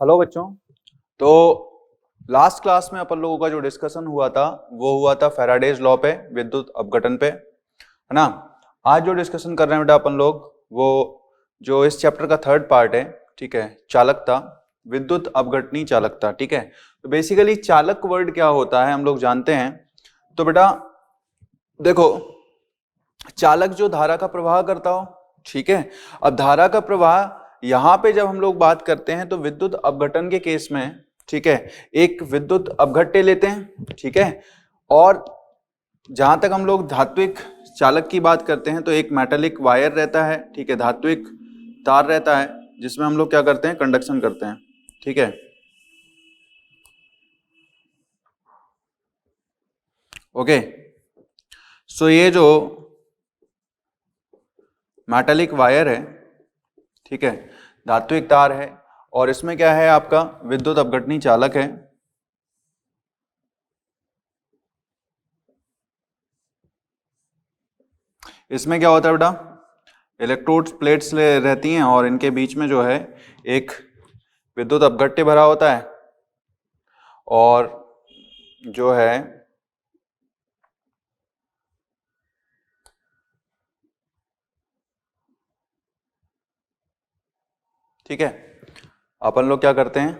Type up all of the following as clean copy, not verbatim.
Hello बच्चों। तो last class में अपन लोगों का जो डिस्कशन हुआ था वो हुआ था फैराडेज लॉ पे, विद्युत अपघटन पे, है ना। आज जो डिस्कशन कर रहे हैं बेटा अपन लोग, वो जो इस चैप्टर का थर्ड पार्ट है, ठीक है, चालकता, विद्युत अपघटनी चालकता। ठीक है, तो बेसिकली चालक वर्ड क्या होता है हम लोग जानते हैं। तो बेटा देखो, चालक जो धारा का प्रवाह करता हो, ठीक है। अब धारा का प्रवाह यहां पे जब हम लोग बात करते हैं तो विद्युत अपघटन के केस में, ठीक है, एक विद्युत अपघट्य लेते हैं, ठीक है। और जहां तक हम लोग धात्विक चालक की बात करते हैं तो एक मेटालिक वायर रहता है, ठीक है, धात्विक तार रहता है जिसमें हम लोग क्या करते हैं, कंडक्शन करते हैं, ठीक है। ओके, सो ये जो मेटालिक वायर है, ठीक है, धात्विक तार है, और इसमें क्या है, आपका विद्युत अपघटनी चालक है। इसमें क्या होता है बेटा, इलेक्ट्रोड प्लेट्स रहती हैं और इनके बीच में जो है एक विद्युत अपघट्य भरा होता है, और जो है ठीक है, अपन लोग क्या करते हैं,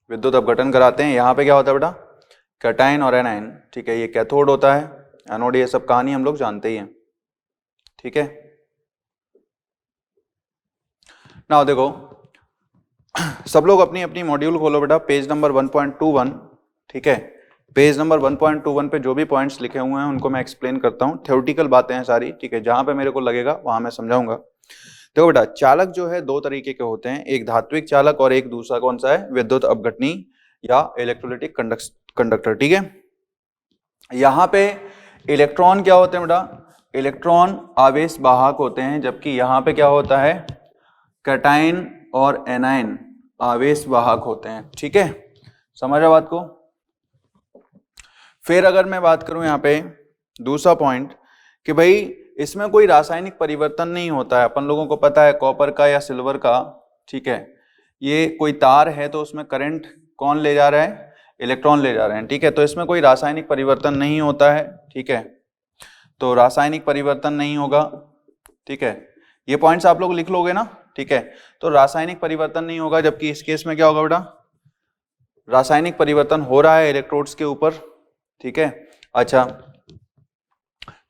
विद्युत अपघटन कराते हैं। यहाँ पे क्या होता है बेटा, कैटायन और एनायन, ठीक है, ये कैथोड होता है, एनोड, ये सब कहानी हम लोग जानते ही हैं, ठीक है। ना देखो, सब लोग अपनी अपनी मॉड्यूल खोलो बेटा, पेज नंबर 1.21, ठीक है। पेज नंबर 1.21 पे जो भी पॉइंट्स लिखे हुए हैं उनको मैं एक्सप्लेन करता हूँ, थ्योरेटिकल बातें हैं सारी, ठीक है, जहां पे मेरे को लगेगा वहां मैं समझाऊंगा। देखो बेटा, चालक जो है दो तरीके के होते हैं, एक धात्विक चालक और एक दूसरा कौन सा है, विद्युत अपघटनी या इलेक्ट्रोलाइटिक कंडक्टर, ठीक है। यहाँ पे इलेक्ट्रॉन क्या होते हैं बेटा, इलेक्ट्रॉन आवेश वाहक होते हैं, जबकि यहाँ पे क्या होता है, कैटायन और एनायन आवेश वाहक होते हैं, ठीक है। समझ रहे बात को। फिर अगर मैं बात करूं यहाँ पे दूसरा पॉइंट कि भाई इसमें कोई रासायनिक परिवर्तन नहीं होता है, अपन लोगों को पता है कॉपर का या सिल्वर का, ठीक है, ये कोई तार है तो उसमें करंट कौन ले जा रहा है, इलेक्ट्रॉन ले जा रहे हैं, ठीक है। तो इसमें कोई रासायनिक परिवर्तन नहीं होता है, ठीक है, तो रासायनिक परिवर्तन नहीं होगा, ठीक है। ये पॉइंट्स आप लोग लिख लोगे ना, ठीक है। तो रासायनिक परिवर्तन नहीं होगा, जबकि इस केस में क्या होगा बेटा, रासायनिक परिवर्तन हो रहा है इलेक्ट्रोड्स के ऊपर, ठीक है। अच्छा,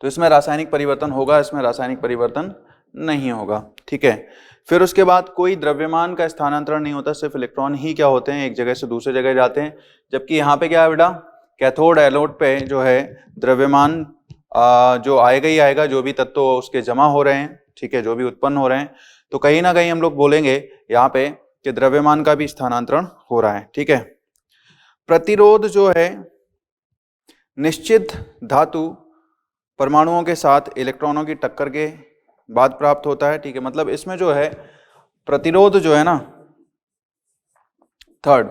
तो इसमें रासायनिक परिवर्तन होगा, इसमें रासायनिक परिवर्तन नहीं होगा, ठीक है। फिर उसके बाद कोई द्रव्यमान का स्थानांतरण नहीं होता, सिर्फ इलेक्ट्रॉन ही क्या होते हैं, एक जगह से दूसरे जगह जाते हैं। जबकि यहाँ पे क्या है बेटा, कैथोड एनोड पे जो है द्रव्यमान जो आएगा ही आएगा, जो भी तत्व उसके जमा हो रहे हैं, ठीक है, जो भी उत्पन्न हो रहे हैं, तो कहीं ना कहीं हम लोग बोलेंगे यहाँ पे कि द्रव्यमान का भी स्थानांतरण हो रहा है, ठीक है। प्रतिरोध जो है निश्चित धातु परमाणुओं के साथ इलेक्ट्रॉनों की टक्कर के बाद प्राप्त होता है, ठीक है। मतलब इसमें जो है प्रतिरोध जो है ना, थर्ड,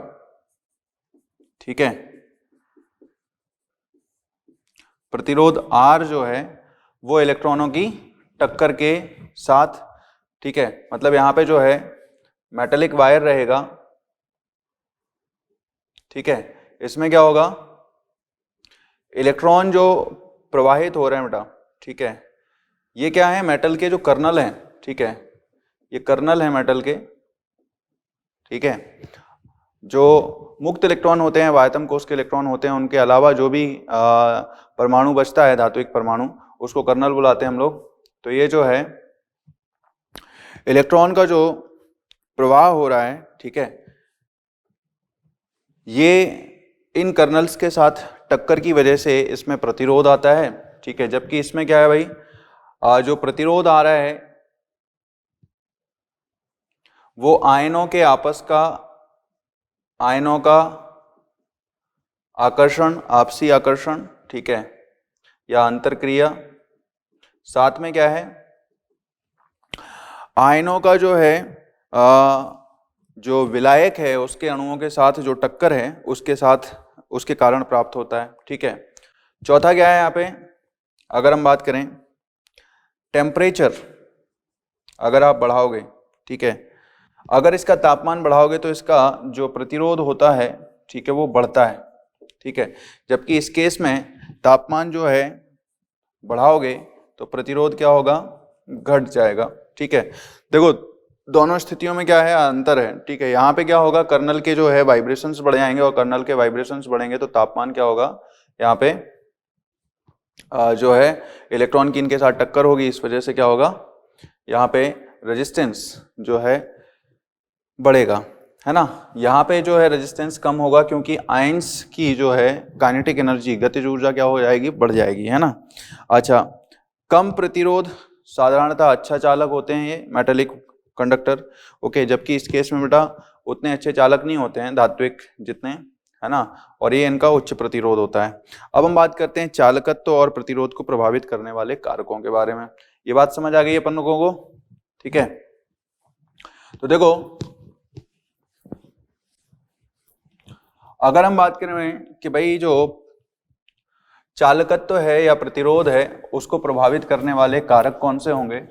ठीक है, प्रतिरोध R जो है वो इलेक्ट्रॉनों की टक्कर के साथ, ठीक है। मतलब यहां पे जो है मेटालिक वायर रहेगा, ठीक है, इसमें क्या होगा, इलेक्ट्रॉन जो प्रवाहित हो रहे हैं बेटा, ठीक है, ये क्या है, मेटल के जो कर्नल हैं, ठीक है, ये कर्नल है मेटल के, ठीक है। जो मुक्त इलेक्ट्रॉन होते हैं, वायतम कोष के इलेक्ट्रॉन होते हैं, उनके अलावा जो भी परमाणु बचता है, धात्विक परमाणु, उसको कर्नल बुलाते हैं हम लोग। तो ये जो है इलेक्ट्रॉन का जो प्रवाह हो रहा है, ठीक है, ये इन कर्नल्स के साथ टक्कर की वजह से इसमें प्रतिरोध आता है, ठीक है। जबकि इसमें क्या है भाई, जो प्रतिरोध आ रहा है वो आयनों के आपस का, आयनों का आकर्षण, आपसी आकर्षण, ठीक है, या अंतरक्रिया, साथ में क्या है, आयनों का जो है जो विलायक है उसके अणुओं के साथ जो टक्कर है उसके साथ, उसके कारण प्राप्त होता है, ठीक है। चौथा क्या है यहाँ पे, अगर हम बात करें टेम्परेचर, अगर आप बढ़ाओगे, ठीक है, अगर इसका तापमान बढ़ाओगे तो इसका जो प्रतिरोध होता है, ठीक है, वो बढ़ता है, ठीक है। जबकि इस केस में तापमान जो है बढ़ाओगे तो प्रतिरोध क्या होगा, घट जाएगा, ठीक है। देखो दोनों स्थितियों में क्या है, अंतर है, ठीक है। यहाँ पे क्या होगा, कर्नल के जो है वाइब्रेशंस बढ़ जाएंगे, और कर्नल के वाइब्रेशंस बढ़ेंगे तो तापमान क्या होगा, यहाँ पे जो है इलेक्ट्रॉन की इनके साथ टक्कर होगी, इस वजह से क्या होगा, यहाँ पे रेजिस्टेंस जो है बढ़ेगा, है ना। यहाँ पे जो है रेजिस्टेंस कम होगा क्योंकि आयंस की जो है काइनेटिक एनर्जी, गतिज ऊर्जा क्या हो जाएगी, बढ़ जाएगी, है ना। अच्छा, कम प्रतिरोध साधारणतः अच्छा चालक होते हैं ये मेटेलिक कंडक्टर, ओके। जबकि इस केस में बेटा उतने अच्छे चालक नहीं होते हैं धात्विक जितने, है ना, और ये इनका उच्च प्रतिरोध होता है। अब हम बात करते हैं चालकत्व और प्रतिरोध को प्रभावित करने वाले कारकों के बारे में। ये बात समझ आ गई है अपन लोगों को, ठीक है। तो देखो अगर हम बात करें कि भाई जो चालकत्व है या प्रतिरोध है उसको प्रभावित करने वाले कारक कौन से होंगे,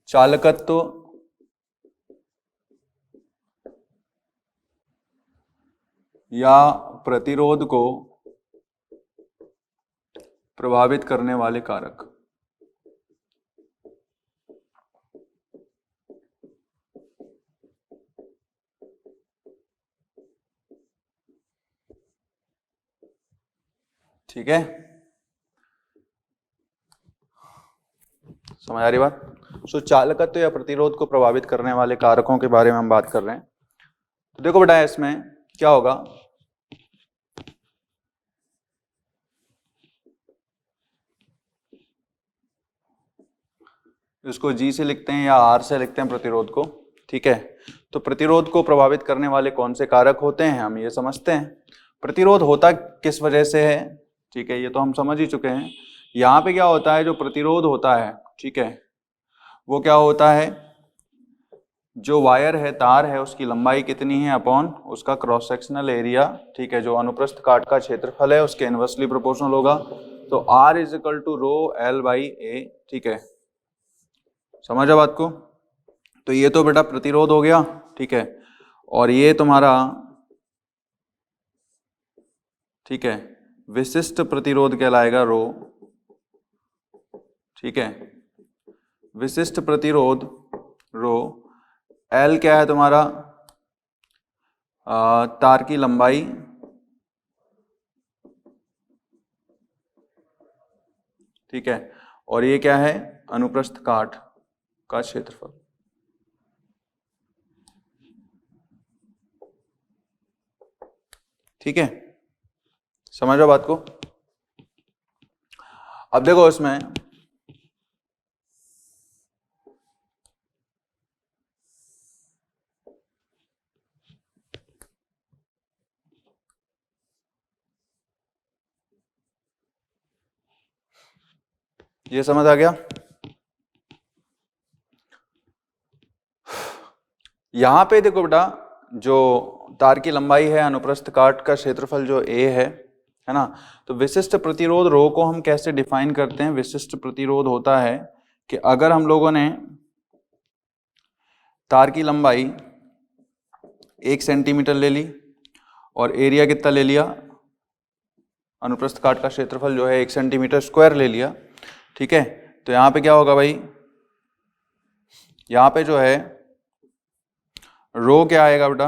चालकत्व या प्रतिरोध को प्रभावित करने वाले कारक। ठीक है, समझ आ रही बात। सो चालकत्व या प्रतिरोध को प्रभावित करने वाले कारकों के बारे में हम बात कर रहे हैं। तो देखो बेटा इसमें क्या होगा, इसको G से लिखते हैं या R से लिखते हैं प्रतिरोध को, ठीक है। तो प्रतिरोध को प्रभावित करने वाले कौन से कारक होते हैं हम ये समझते हैं। प्रतिरोध होता किस वजह से है, ठीक है, ये तो हम समझ ही चुके हैं। यहाँ पे क्या होता है, जो प्रतिरोध होता है, ठीक है, वो क्या होता है, जो वायर है, तार है, उसकी लंबाई कितनी है अपॉन उसका क्रॉस सेक्शनल एरिया, ठीक है, जो अनुप्रस्थ काट का क्षेत्रफल है उसके इनवर्सली प्रोपोर्शनल होगा। तो R is equal to rho L by A, ठीक है, समझा बात को। तो ये तो बेटा प्रतिरोध हो गया, ठीक है, और ये तुम्हारा, ठीक है, विशिष्ट प्रतिरोध कहलाएगा रो, ठीक है, विशिष्ट प्रतिरोध रो। L क्या है तुम्हारा, तार की लंबाई, ठीक है, और ये क्या है, अनुप्रस्थ काट का क्षेत्रफल। ठीक है, समझो बात को। अब देखो इसमें ये समझ आ गया। यहां पे देखो बेटा, जो तार की लंबाई है, अनुप्रस्थ काट का क्षेत्रफल जो A है ना। तो विशिष्ट प्रतिरोध रो को हम कैसे डिफाइन करते हैं, विशिष्ट प्रतिरोध होता है कि अगर हम लोगों ने तार की लंबाई 1 सेंटीमीटर ले ली और एरिया कितना ले लिया, अनुप्रस्थ काट का क्षेत्रफल जो है 1 सेंटीमीटर स्क्वायर ले लिया, ठीक है। तो यहाँ पे क्या होगा भाई, यहाँ पे जो है रो क्या आएगा बेटा,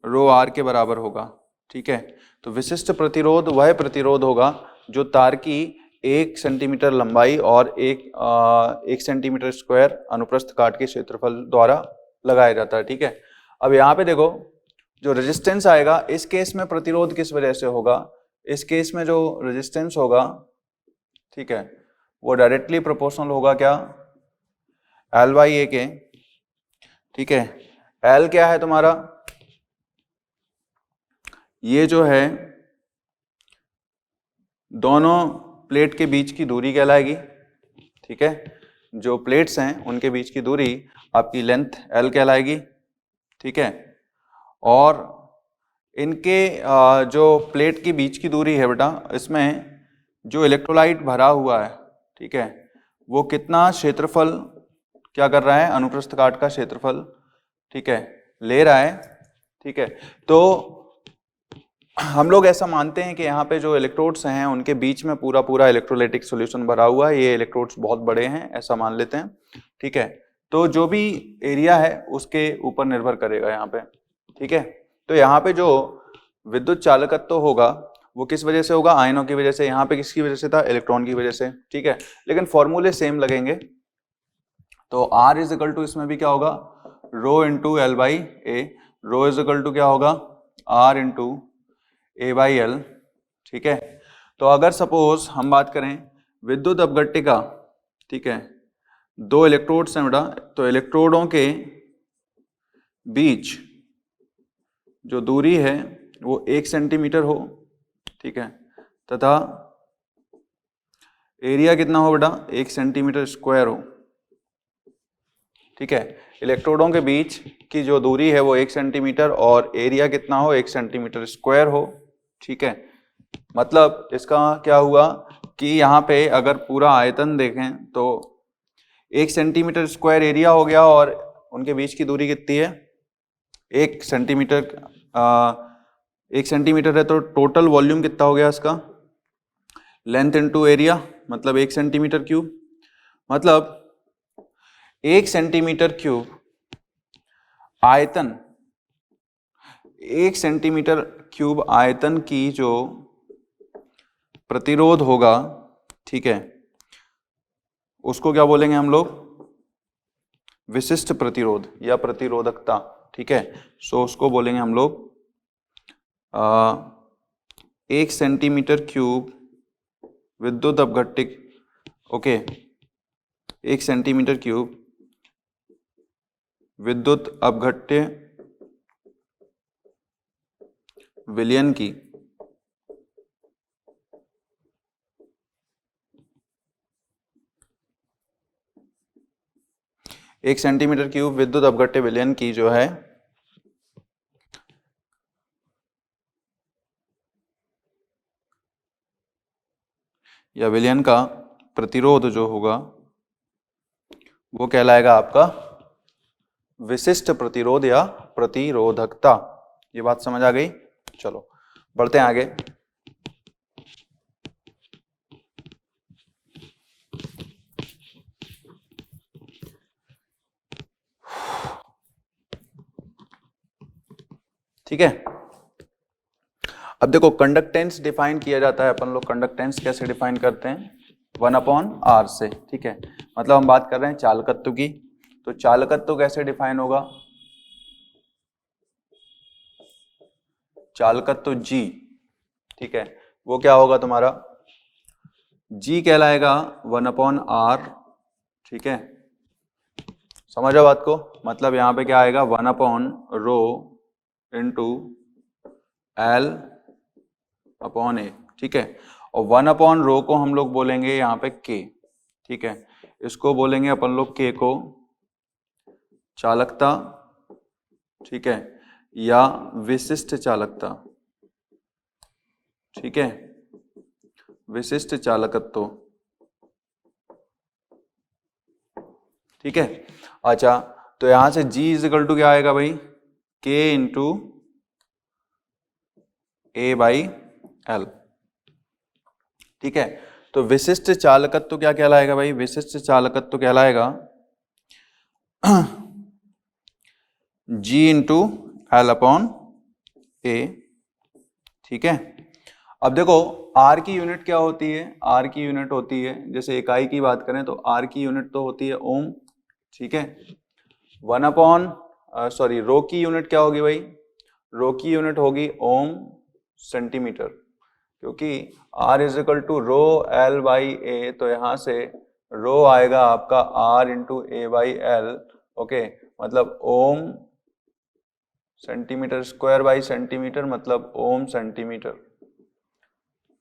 रो R के बराबर होगा, ठीक है। तो विशिष्ट प्रतिरोध वह प्रतिरोध होगा जो तार की 1 सेंटीमीटर लंबाई और 1 सेंटीमीटर स्क्वायर अनुप्रस्थ काट के क्षेत्रफल द्वारा लगाया जाता है, ठीक है। अब यहाँ पे देखो जो रेजिस्टेंस आएगा, इस केस में प्रतिरोध किस वजह से होगा, इस केस में जो रेजिस्टेंस होगा, ठीक है, वो डायरेक्टली प्रोपोर्शनल होगा क्या, L बाई A के, ठीक है। L क्या है तुम्हारा, ये जो है दोनों प्लेट के बीच की दूरी कहलाएगी, ठीक है। जो प्लेट्स हैं उनके बीच की दूरी आपकी लेंथ L कहलाएगी, ठीक है। और इनके जो प्लेट के बीच की दूरी है बेटा, इसमें जो इलेक्ट्रोलाइट भरा हुआ है, ठीक है, वो कितना क्षेत्रफल क्या कर रहा है, अनुप्रस्थ काट का क्षेत्रफल, ठीक है, ले रहा है, ठीक है। तो हम लोग ऐसा मानते हैं कि यहाँ पे जो इलेक्ट्रोड्स हैं उनके बीच में पूरा पूरा इलेक्ट्रोलाइटिक सॉल्यूशन भरा हुआ है, ये इलेक्ट्रोड्स बहुत बड़े हैं ऐसा मान लेते हैं, ठीक है। तो जो भी एरिया है उसके ऊपर निर्भर करेगा यहाँ पे, ठीक है। तो यहाँ पे जो विद्युत चालकत्व होगा वो किस वजह से होगा, आयनों की वजह से। यहाँ पे किसकी वजह से था, इलेक्ट्रॉन की वजह से, ठीक है। लेकिन फॉर्मूले सेम लगेंगे। तो R इज इक्वल टू, इसमें भी क्या होगा, rho into L by A, rho is equal to क्या होगा, R into A by L, ठीक है। तो अगर सपोज हम बात करें विद्युत अपघट्टिका, ठीक है, दो इलेक्ट्रोड्स हैं बेटा, तो इलेक्ट्रोडों के बीच जो दूरी है वो 1 सेंटीमीटर हो, ठीक है, तथा एरिया कितना हो बेटा, 1 सेंटीमीटर स्क्वायर हो, ठीक है। इलेक्ट्रोडों के बीच की जो दूरी है वो 1 सेंटीमीटर और एरिया कितना हो, 1 सेंटीमीटर स्क्वायर हो, ठीक है। मतलब इसका क्या हुआ कि यहाँ पे अगर पूरा आयतन देखें तो 1 सेंटीमीटर स्क्वायर एरिया हो गया और उनके बीच की दूरी कितनी है, 1 सेंटीमीटर। 1 सेंटीमीटर है तो टोटल वॉल्यूम कितना हो गया इसका, लेंथ इंटू एरिया, मतलब 1 सेंटीमीटर क्यूब। मतलब 1 सेंटीमीटर क्यूब आयतन, 1 सेंटीमीटर क्यूब आयतन की जो प्रतिरोध होगा, ठीक है, उसको क्या बोलेंगे हम लोग, विशिष्ट प्रतिरोध या प्रतिरोधकता, ठीक है। सो उसको बोलेंगे हम लोग 1 सेंटीमीटर क्यूब विद्युत अपघट्टिक, ओके, 1 सेंटीमीटर क्यूब विद्युत अपघट्य विलयन की 1 सेंटीमीटर क्यूब विद्युत अपघट्य विलयन की जो है या विलयन का प्रतिरोध जो होगा वो कहलाएगा आपका विशिष्ट प्रतिरोध या प्रतिरोधकता। ये बात समझ आ गई। चलो बढ़ते हैं आगे। ठीक है, अब देखो कंडक्टेंस डिफाइन किया जाता है, अपन लोग कंडक्टेंस कैसे डिफाइन करते हैं, 1/r से, ठीक है। मतलब हम बात कर रहे हैं चालकत्व की, तो चालकत्व कैसे डिफाइन होगा, चालकत्व G, ठीक है, वो क्या होगा तुम्हारा, G कहलाएगा 1/r, ठीक है। समझो बात को, मतलब यहाँ पे क्या आएगा 1/ρ इंटू L/A, ठीक है। और 1/ρ को हम लोग बोलेंगे यहाँ पे K, ठीक है। इसको बोलेंगे अपन लोग K को चालकता, ठीक है, या विशिष्ट चालकता, ठीक है, विशिष्ट चालकत्व, ठीक है। अच्छा, तो यहां से G इज इक्वल टू क्या आएगा भाई, K इंटू A/L, ठीक है। तो विशिष्ट चालकत्व क्या कहलाएगा भाई, विशिष्ट चालकत्व कहलाएगा G इंटू L/A, ठीक है। अब देखो R की यूनिट क्या होती है, R की यूनिट होती है, जैसे इकाई की बात करें तो R की यूनिट तो होती है ओम, ठीक है। रो की यूनिट क्या होगी भाई, रो की यूनिट होगी ओम सेंटीमीटर, क्योंकि R is equal to rho L/A, तो यहां से रो आएगा आपका R इंटू A/L, ओके, मतलब ओम सेंटीमीटर स्क्वायर बाई सेंटीमीटर, मतलब ओम सेंटीमीटर,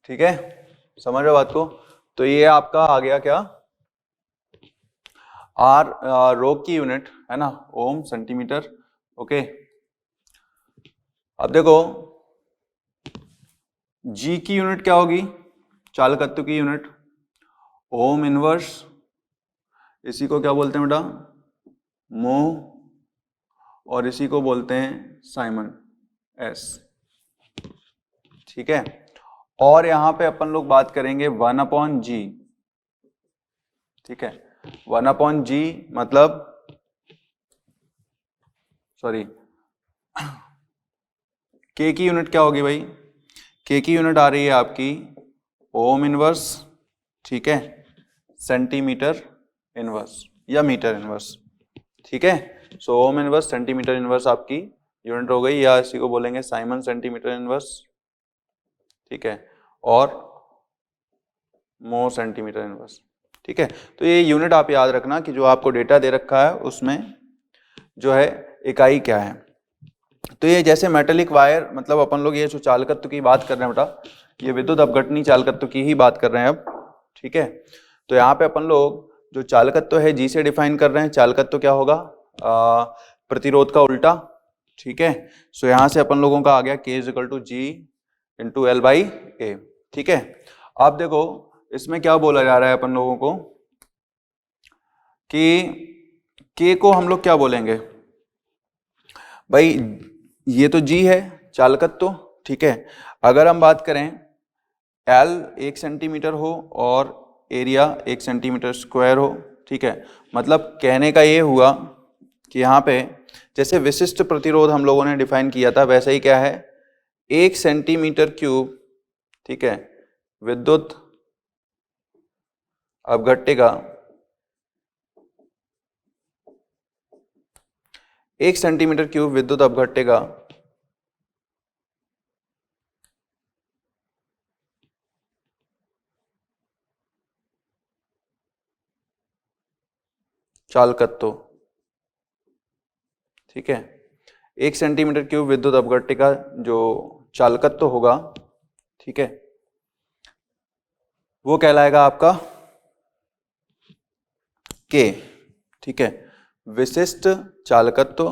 ठीक है। समझ रहे हो बात को। तो ये आपका आ गया क्या, आर रो की यूनिट है ना, ओम सेंटीमीटर। ओके, अब देखो जी की यूनिट क्या होगी, चालकत्व की यूनिट ओम इनवर्स, इसी को क्या बोलते हैं बेटा, मो, और इसी को बोलते हैं साइमन एस। ठीक है, और यहां पे अपन लोग बात करेंगे 1/g। ठीक है, 1/g मतलब सॉरी के की यूनिट क्या होगी भाई, के की यूनिट आ रही है आपकी ओम इनवर्स, ठीक है, सेंटीमीटर इनवर्स या मीटर इनवर्स। ठीक है, सो ओम इनवर्स सेंटीमीटर इनवर्स आपकी यूनिट हो गई, या इसी को बोलेंगे साइमन सेंटीमीटर इनवर्स। ठीक है, और मो सेंटीमीटर इनवर्स। ठीक है, तो ये यूनिट आप याद रखना कि जो आपको डेटा दे रखा है उसमें जो है इकाई क्या है। तो ये जैसे मेटेलिक वायर, मतलब अपन लोग ये जो चालकत्व की बात कर रहे हैं बेटा, ये विद्युत अपघटनी चालकत्व की ही बात कर रहे हैं अब। ठीक है, तो यहाँ पे अपन लोग जो चालकत्व है जी से डिफाइन कर रहे हैं, चालकत्व क्या होगा, प्रतिरोध का उल्टा। ठीक है, सो यहाँ से अपन लोगों का आ गया K equal to G into L by A. ठीक है, आप देखो इसमें क्या बोला जा रहा है अपन लोगों को कि K को हम लोग क्या बोलेंगे भाई, ये तो G है चालकत्व। ठीक है, अगर हम बात करें L 1 सेंटीमीटर हो और एरिया 1 सेंटीमीटर स्क्वायर हो, ठीक है, मतलब कहने का ये हुआ कि यहाँ पे जैसे विशिष्ट प्रतिरोध हम लोगों ने डिफाइन किया था, वैसे ही क्या है 1 सेंटीमीटर क्यूब, ठीक है, विद्युत अपघट्टिका 1 सेंटीमीटर क्यूब विद्युत अपघट्टिका चालकत्व। ठीक है, 1 सेंटीमीटर क्यूब विद्युत अपघट्टिका जो चालकत्व होगा, ठीक है, वो कहलाएगा आपका K। ठीक है, विशिष्ट चालकत्व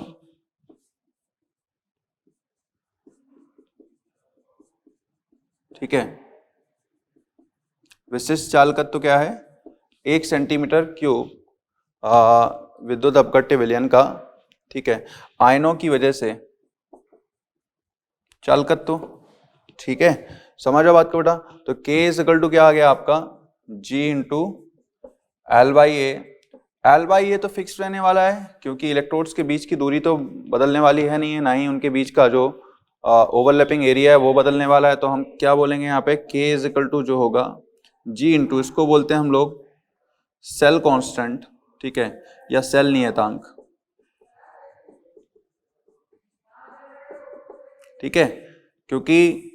ठीक है, विशिष्ट चालकत्व क्या है 1 सेंटीमीटर क्यूब विद्युत अपघट्य विलयन का, ठीक है, आयनों की वजह से चालकत्व। ठीक है, समझो बात को बेटा, तो K इज इक्वल टू क्या आ गया आपका G into L by A. L by A तो फिक्स रहने वाला है क्योंकि इलेक्ट्रोड्स के बीच की दूरी तो बदलने वाली है नहीं है, ना ही उनके बीच का जो ओवरलैपिंग एरिया है वो बदलने वाला है। तो हम क्या बोलेंगे यहाँ पे K इज इक्वल टू जो होगा G इंटू, इसको बोलते हैं हम लोग सेल कांस्टेंट, ठीक है, या सेल नियतांक। ठीक है, क्योंकि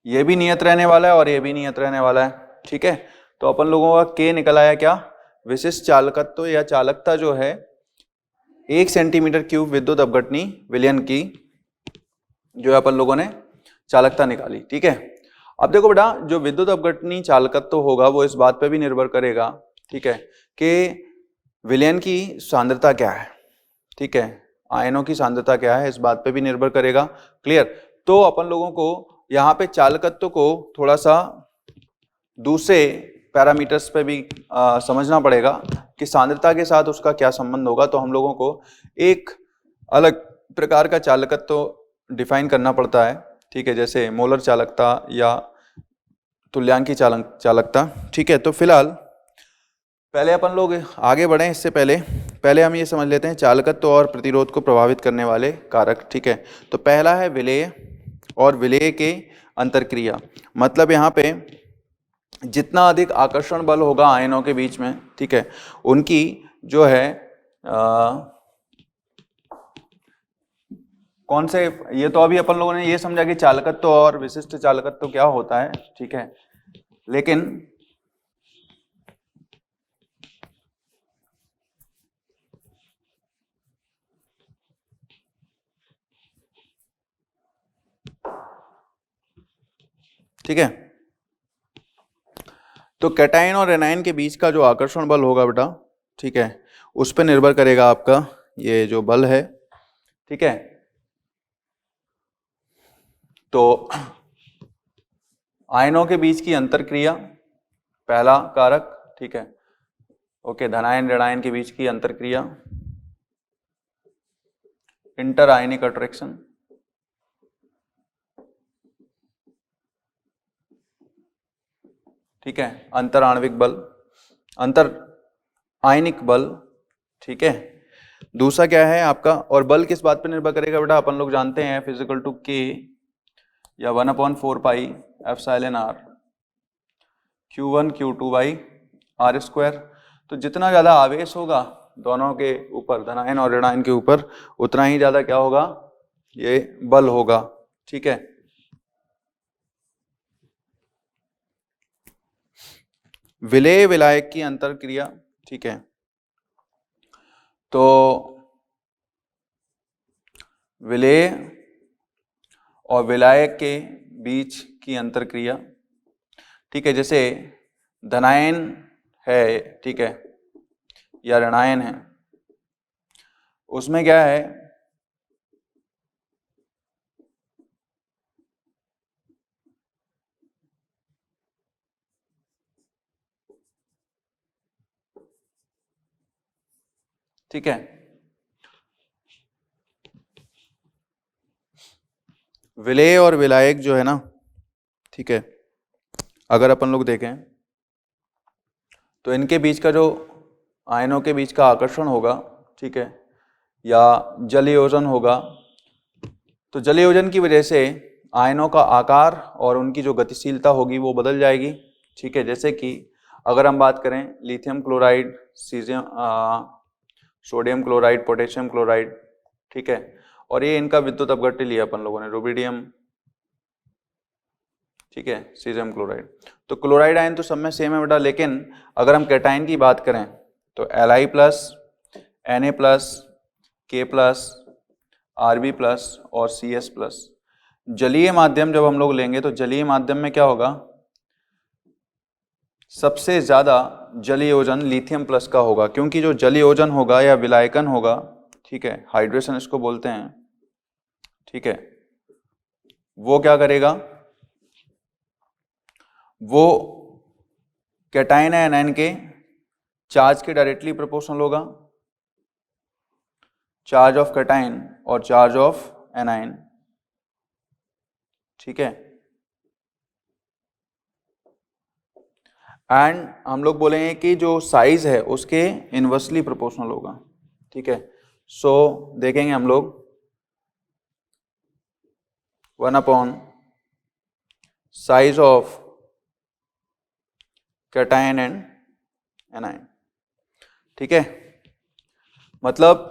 ये भी नियत रहने वाला है और ये भी नियत रहने वाला है। ठीक है, तो अपन लोगों का K निकल आया क्या, विशिष्ट चालकत्व या चालकता जो है 1 सेंटीमीटर क्यूब विद्युत अपघटनी विलयन की, जो अपन लोगों ने चालकता निकाली। ठीक है, अब देखो बेटा, जो विद्युत अपघटनी चालकत्व होगा वो इस बात पे भी निर्भर करेगा, ठीक है, कि विलयन की सांद्रता क्या है। ठीक है, आयनों की सांद्रता क्या है, इस बात पे भी निर्भर करेगा। क्लियर, तो अपन लोगों को यहाँ पे चालकत्व को थोड़ा सा दूसरे पैरामीटर्स पे भी समझना पड़ेगा कि सांद्रता के साथ उसका क्या संबंध होगा। तो हम लोगों को एक अलग प्रकार का चालकत्व डिफाइन करना पड़ता है। ठीक है, जैसे मोलर चालकता या तुल्यांकी चालकता। ठीक है, तो फिलहाल पहले अपन लोग आगे बढ़े, इससे पहले हम ये समझ लेते हैं चालकत्व और प्रतिरोध को प्रभावित करने वाले कारक। ठीक है, तो पहला है विलेय और विलेय के अंतरक्रिया। मतलब यहाँ पे जितना अधिक आकर्षण बल होगा आयनों के बीच में, ठीक है, उनकी जो है कौन से, ये तो अभी अपन लोगों ने ये समझा कि चालकत्व और विशिष्ट चालकत्व क्या होता है। ठीक है, लेकिन ठीक है, तो कैटायन और एनायन के बीच का जो आकर्षण बल होगा बेटा, ठीक है, उस पर निर्भर करेगा आपका ये जो बल है, ठीक है। तो आयनों के बीच की अंतरक्रिया पहला कारक, ठीक है, ओके, धनायन ऋणायन के बीच की अंतरक्रिया, इंटर आयनिक अट्रैक्शन, ठीक है, अंतर आणविक बल, अंतर आयनिक बल, ठीक है। दूसरा क्या है आपका, और बल किस बात पर निर्भर करेगा बेटा, अपन लोग जानते हैं फिजिकल टू के या 1/4 pi epsilon R Q1 Q2 by R square. तो जितना ज्यादा आवेश होगा दोनों के ऊपर, धनायन और ऋणायन के ऊपर, उतना ही ज्यादा क्या होगा, ये बल होगा, ठीक है। विलेय विलायक की अंतरक्रिया, ठीक है, तो विलेय और विलायक के बीच की अंतरक्रिया, ठीक है, जैसे धनायन है, ठीक है, या ऋणायन है, उसमें क्या है, ठीक है, विलेय और विलायक जो है ना, ठीक है, अगर अपन लोग देखें तो इनके बीच का जो आयनों के बीच का आकर्षण होगा, ठीक है, या जलयोजन होगा, तो जलयोजन की वजह से आयनों का आकार और उनकी जो गतिशीलता होगी वो बदल जाएगी, ठीक है। जैसे कि अगर हम बात करें lithium chloride, sodium chloride, potassium chloride, ठीक है, और ये इनका विद्युत अपघट्य लिया अपन लोगों ने, रुबिडियम, ठीक है, सीजियम क्लोराइड। तो क्लोराइड आयन तो सब में सेम है बेटा, लेकिन अगर हम कैटायन की बात करें तो Li plus, Na plus, K plus, Rb plus और Cs प्लस। जलीय माध्यम जब हम लोग लेंगे तो जलीय माध्यम में क्या होगा, सबसे ज्यादा जलयोजन लिथियम प्लस का होगा, क्योंकि जो जलयोजन होगा या विलायकन होगा, ठीक है, हाइड्रेशन इसको बोलते हैं, ठीक है, वो क्या करेगा, वो कैटायन या एनायन के चार्ज के डायरेक्टली प्रोपोर्शनल होगा, चार्ज ऑफ कैटायन और चार्ज ऑफ एनायन, ठीक है। एंड हम लोग बोलेंगे कि जो साइज है उसके इनवर्सली प्रोपोर्शनल होगा, ठीक है। सो देखेंगे हम लोग 1 size of cation and anion, ठीक है। मतलब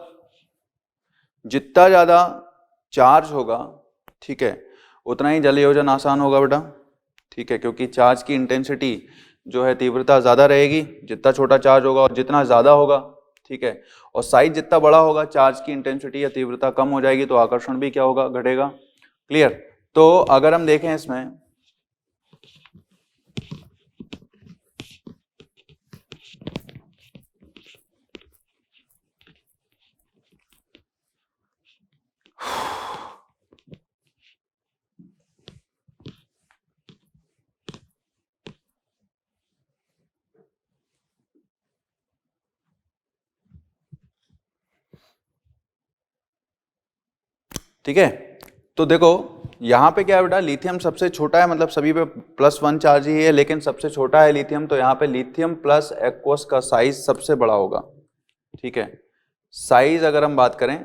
जितना ज्यादा चार्ज होगा, ठीक है, उतना ही जलयोजन आसान होगा बेटा, ठीक है, क्योंकि चार्ज की इंटेंसिटी जो है, तीव्रता ज्यादा रहेगी, जितना छोटा चार्ज होगा और जितना ज्यादा होगा, ठीक है, और साइज जितना बड़ा होगा चार्ज की इंटेंसिटी या तीव्रता कम हो जाएगी, तो आकर्षण भी क्या होगा, घटेगा। क्लियर। तो अगर हम देखें इसमें, ठीक है, तो देखो यहाँ पे क्या है बेटा, लिथियम सबसे छोटा है, मतलब सभी पे +1 चार्ज ही है, लेकिन सबसे छोटा है लिथियम, तो यहाँ पे लिथियम प्लस एक्वस का साइज सबसे बड़ा होगा, ठीक है। साइज अगर हम बात करें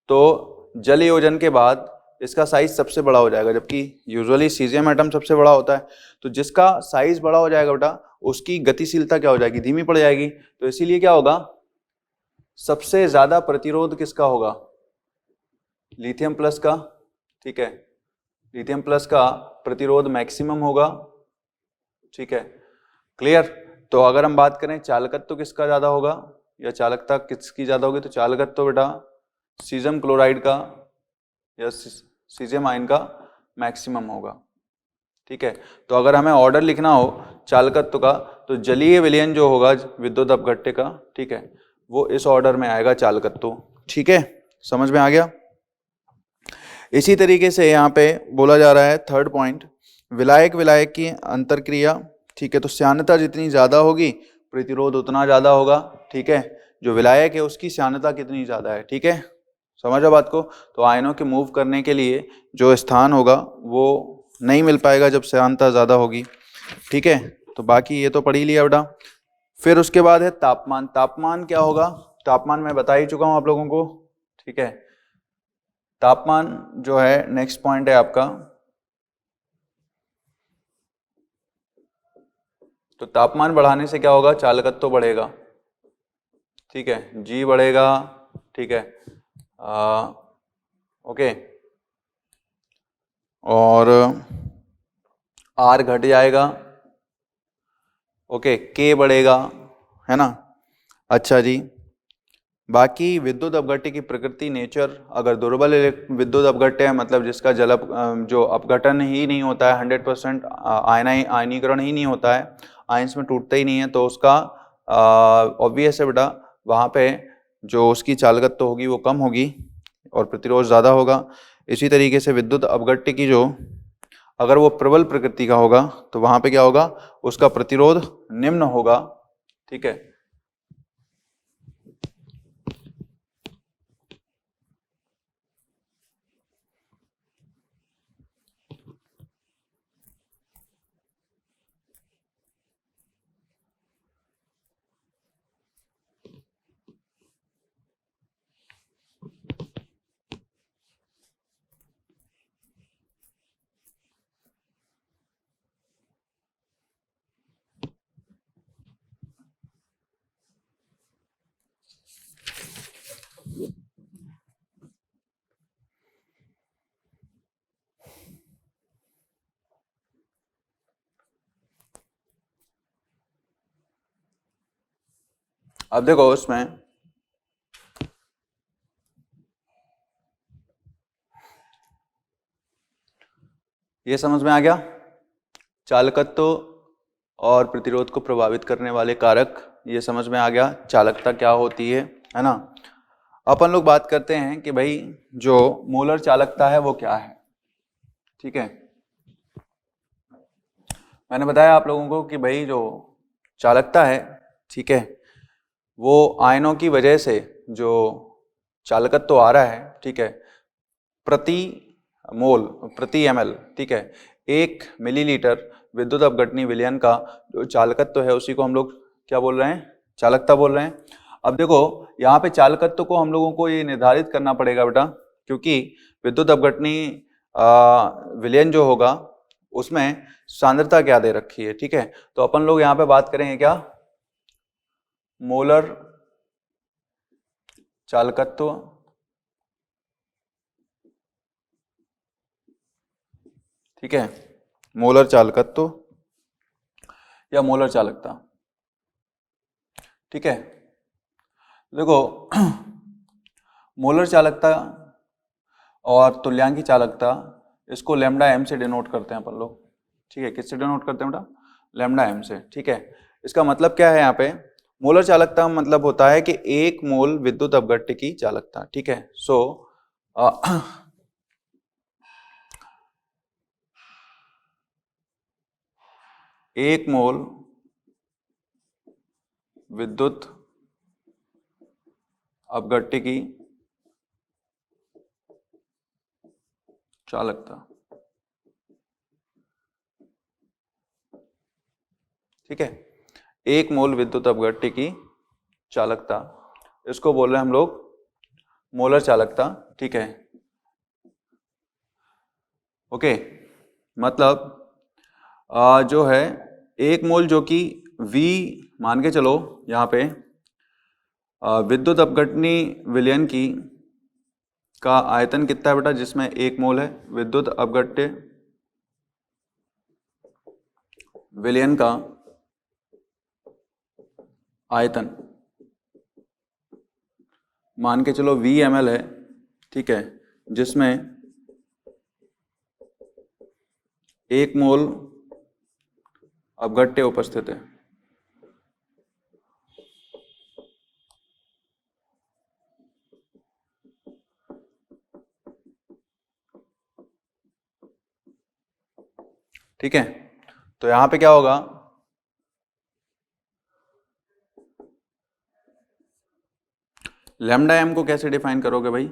तो जलयोजन के बाद इसका साइज सबसे बड़ा हो जाएगा, जबकि यूजुअली सीजियम एटम सबसे बड़ा होता है। तो जिसका साइज बड़ा हो जाएगा बेटा, उसकी गतिशीलता क्या हो जाएगी, धीमी पड़ जाएगी। तो इसीलिए क्या होगा, सबसे ज्यादा प्रतिरोध किसका होगा, लिथियम प्लस का, ठीक है, लिथियम प्लस का प्रतिरोध मैक्सिमम होगा, ठीक है। क्लियर। तो अगर हम बात करें चालकत्व तो किसका ज्यादा होगा या चालकता किसकी ज्यादा होगी, तो चालकत्व तो बेटा सीजियम क्लोराइड का या सीजियम आयन का मैक्सिमम होगा, ठीक है। तो अगर हमें ऑर्डर लिखना हो चालकत्व का, तो जलीय विलयन जो होगा विद्युत अपघट्य का, ठीक है, वो इस ऑर्डर में आएगा चालकत्व। ठीक है, समझ में आ गया। इसी तरीके से यहाँ पे बोला जा रहा है थर्ड पॉइंट, विलायक विलायक की अंतरक्रिया। ठीक है, तो श्यानता जितनी ज्यादा होगी प्रतिरोध उतना ज्यादा होगा। ठीक है, जो विलायक है उसकी श्यानता कितनी ज्यादा है। ठीक है, समझा बात को। तो आयनों के मूव करने के लिए जो स्थान होगा वो नहीं मिल पाएगा जब श्यानता ज्यादा होगी। ठीक है, तो बाकी ये तो पढ़ ही लिया बेटा। फिर उसके बाद है तापमान। तापमान क्या होगा, तापमान मैं बता ही चुका हूं आप लोगों को। ठीक है, तापमान जो है नेक्स्ट पॉइंट है आपका। तो तापमान बढ़ाने से क्या होगा, चालकत्व बढ़ेगा। ठीक है, जी बढ़ेगा। ठीक है, ओके, और आर घट जाएगा। ओके, के बढ़ेगा, है ना। अच्छा जी, बाकी विद्युत अपघट्य की प्रकृति नेचर, अगर दुर्बल विद्युत अपघट्य है मतलब जिसका जो अपघटन ही नहीं होता है, 100% आयनीकरण ही नहीं होता है, आयंस में टूटता ही नहीं है, तो उसका ऑब्वियस है बेटा वहाँ पे जो उसकी चालकत्व होगी वो कम होगी और प्रतिरोध ज़्यादा होगा। इसी तरीके से विद्युत अपघट्य की जो अगर वो प्रबल प्रकृति का होगा तो वहाँ पे क्या होगा, उसका प्रतिरोध निम्न होगा। ठीक है, अब देखो उसमें ये समझ में आ गया, चालकत्व और प्रतिरोध को प्रभावित करने वाले कारक ये समझ में आ गया, चालकता क्या होती है ना। अपन लोग बात करते हैं कि भाई जो मोलर चालकता है वो क्या है। ठीक है, मैंने बताया आप लोगों को कि भाई जो चालकता है, ठीक है, वो आयनों की वजह से जो चालकत्व आ रहा है, ठीक है, प्रति मोल प्रति एमएल, ठीक है, 1 मिलीलीटर विद्युत अपघटनी विलयन का जो चालकत्व है उसी को हम लोग क्या बोल रहे हैं, चालकता बोल रहे हैं। अब देखो यहाँ पे चालकत्व को हम लोगों को ये निर्धारित करना पड़ेगा बेटा, क्योंकि विद्युत अपघटनी विलयन जो होगा उसमें सांद्रता क्या दे रखी है। ठीक है, तो अपन लोग यहाँ पे बात करेंगे क्या, मोलर चालकत्व ठीक है, मोलर चालकत्व या मोलर चालकता। ठीक है, देखो मोलर चालकता और तुल्यांकी चालकता इसको लैम्डा एम से डिनोट करते हैं अपन लोग। ठीक है, किससे डिनोट करते हैं बेटा, लैम्डा एम से। ठीक है, इसका मतलब क्या है, यहाँ पे मोलर चालकता मतलब होता है कि 1 मोल विद्युत अपघट्य की चालकता। ठीक है, सो 1 मोल विद्युत अपघट्य की चालकता। ठीक है, 1 मोल विद्युत अपघट्य की चालकता, इसको बोल रहे हैं हम लोग मोलर चालकता। ठीक है, ओके, मतलब जो है 1 मोल जो कि V मान के चलो यहाँ पे विद्युत अपघटनी विलयन की का आयतन कितना है बेटा, जिसमें 1 मोल है विद्युत अपघट्य विलयन का आयतन मान के चलो VmL है। ठीक है, जिसमें 1 मोल अपघट्य उपस्थित है। ठीक है, तो यहां पे क्या होगा, लैम्डा एम को कैसे डिफाइन करोगे भाई?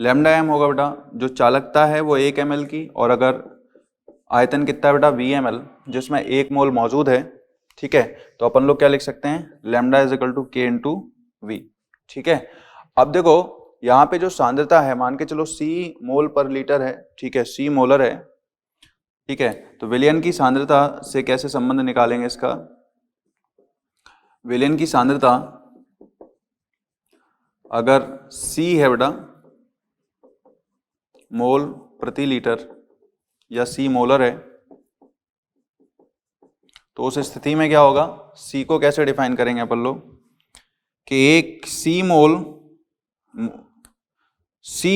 लैम्डा एम होगा बेटा जो चालकता है वो 1 ml की, और अगर आयतन कितना है बेटा VmL, जिसमें 1 मोल मौजूद है, ठीक है, तो अपन लोग क्या लिख सकते हैं, lambda is equal to K into V. ठीक है, अब देखो यहाँ पे जो सांद्रता है, मान के चलो C मोल पर लीटर है, ठीक है, C मोलर है, ठीक है, तो विलयन की सांद्रता से कैसे संबंध निकालेंगे इसका? विलयन की सांद्रता अगर C है बेटा मोल प्रति लीटर या C मोलर है, तो उस स्थिति में क्या होगा, C को कैसे डिफाइन करेंगे अपन लोग कि एक C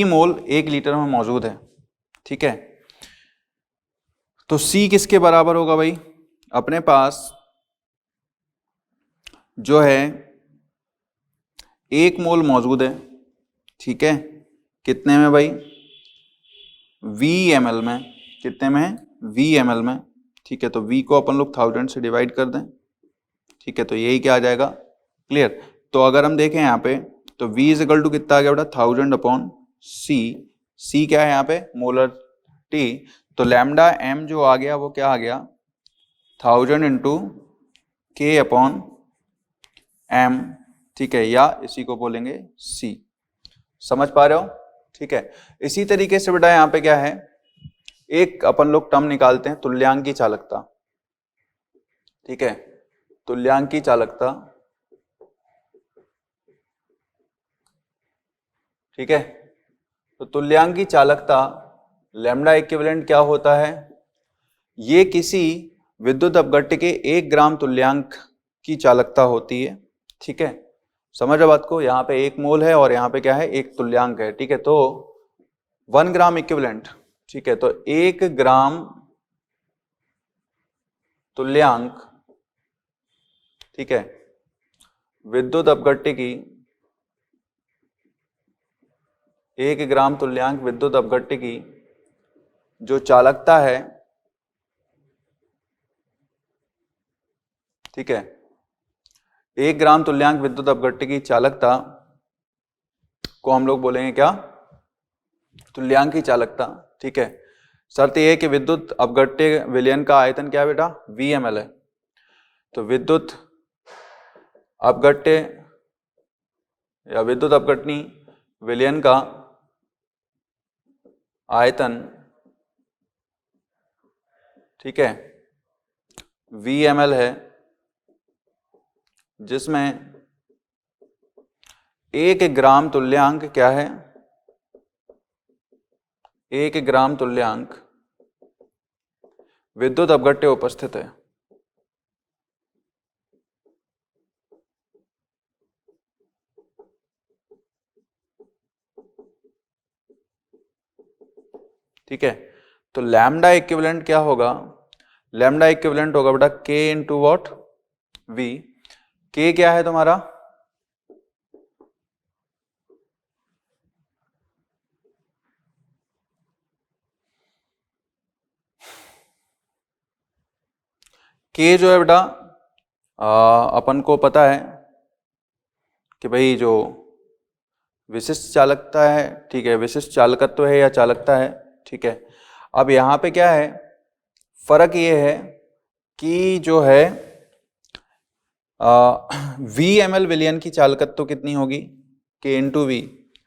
मोल 1 लीटर में मौजूद है, ठीक है, तो C किसके बराबर होगा भाई, अपने पास जो है 1 मोल मौजूद है, ठीक है, कितने में भाई, VmL में, कितने में है, VmL में, ठीक है, तो V को अपन लोग 1000 से डिवाइड कर दें, ठीक है, तो यही क्या आ जाएगा, क्लियर। तो अगर हम देखें यहाँ पे तो V इज इक्वल टू कितना आ गया बेटा 1000 अपॉन C क्या है यहाँ पे, मोलर T, तो लैम्डा M जो आ गया वो क्या आ गया 1000 इंटू K अपॉन M, ठीक है, या इसी को बोलेंगे C। समझ पा रहे हो? ठीक है, इसी तरीके से बेटा यहाँ पे क्या है, एक अपन लोग टर्म निकालते हैं तुल्यांकी चालकता, ठीक है, तुल्यांकी चालकता, ठीक है, तो तुल्यांकी चालकता लैम्डा इक्विवेलेंट क्या होता है, ये किसी विद्युत अपघट्य के 1 ग्राम तुल्यांक की चालकता होती है, ठीक है, समझ बात को, यहाँ पे 1 मोल है और यहाँ पे क्या है, एक तुल्यांक है, ठीक है, तो 1 ग्राम इक्विवेलेंट, ठीक है, तो 1 ग्राम तुल्यांक, ठीक है, विद्युत अपघट्य की 1 ग्राम तुल्यांक विद्युत अपघट्य की जो चालकता है, ठीक है, 1 ग्राम तुल्यांक विद्युत अपघट्य की चालकता को हम लोग बोलेंगे क्या, तुल्यांकी चालकता, ठीक है, शर्त यह है कि विद्युत अपघट्य विलयन का आयतन क्या है बेटा, VmL है, तो विद्युत अपघट्य या विद्युत अपघटनी विलयन का आयतन, ठीक है, VmL है, जिसमें 1 ग्राम तुल्यांक क्या है, 1 ग्राम तुल्यांक विद्युत अपघट्य उपस्थित है, ठीक है, तो लैम्डा इक्विवेलेंट क्या होगा, लैम्डा इक्विवेलेंट होगा बेटा K into what, V, K क्या है तुम्हारा, K जो है बेटा अपन को पता है कि भाई जो विशिष्ट चालकता है, ठीक है, विशिष्ट चालकत्व है या चालकता है, ठीक है, अब यहाँ पे क्या है, फर्क ये है कि जो है VmL विलयन की चालकत्व कितनी होगी, K इंटू वी,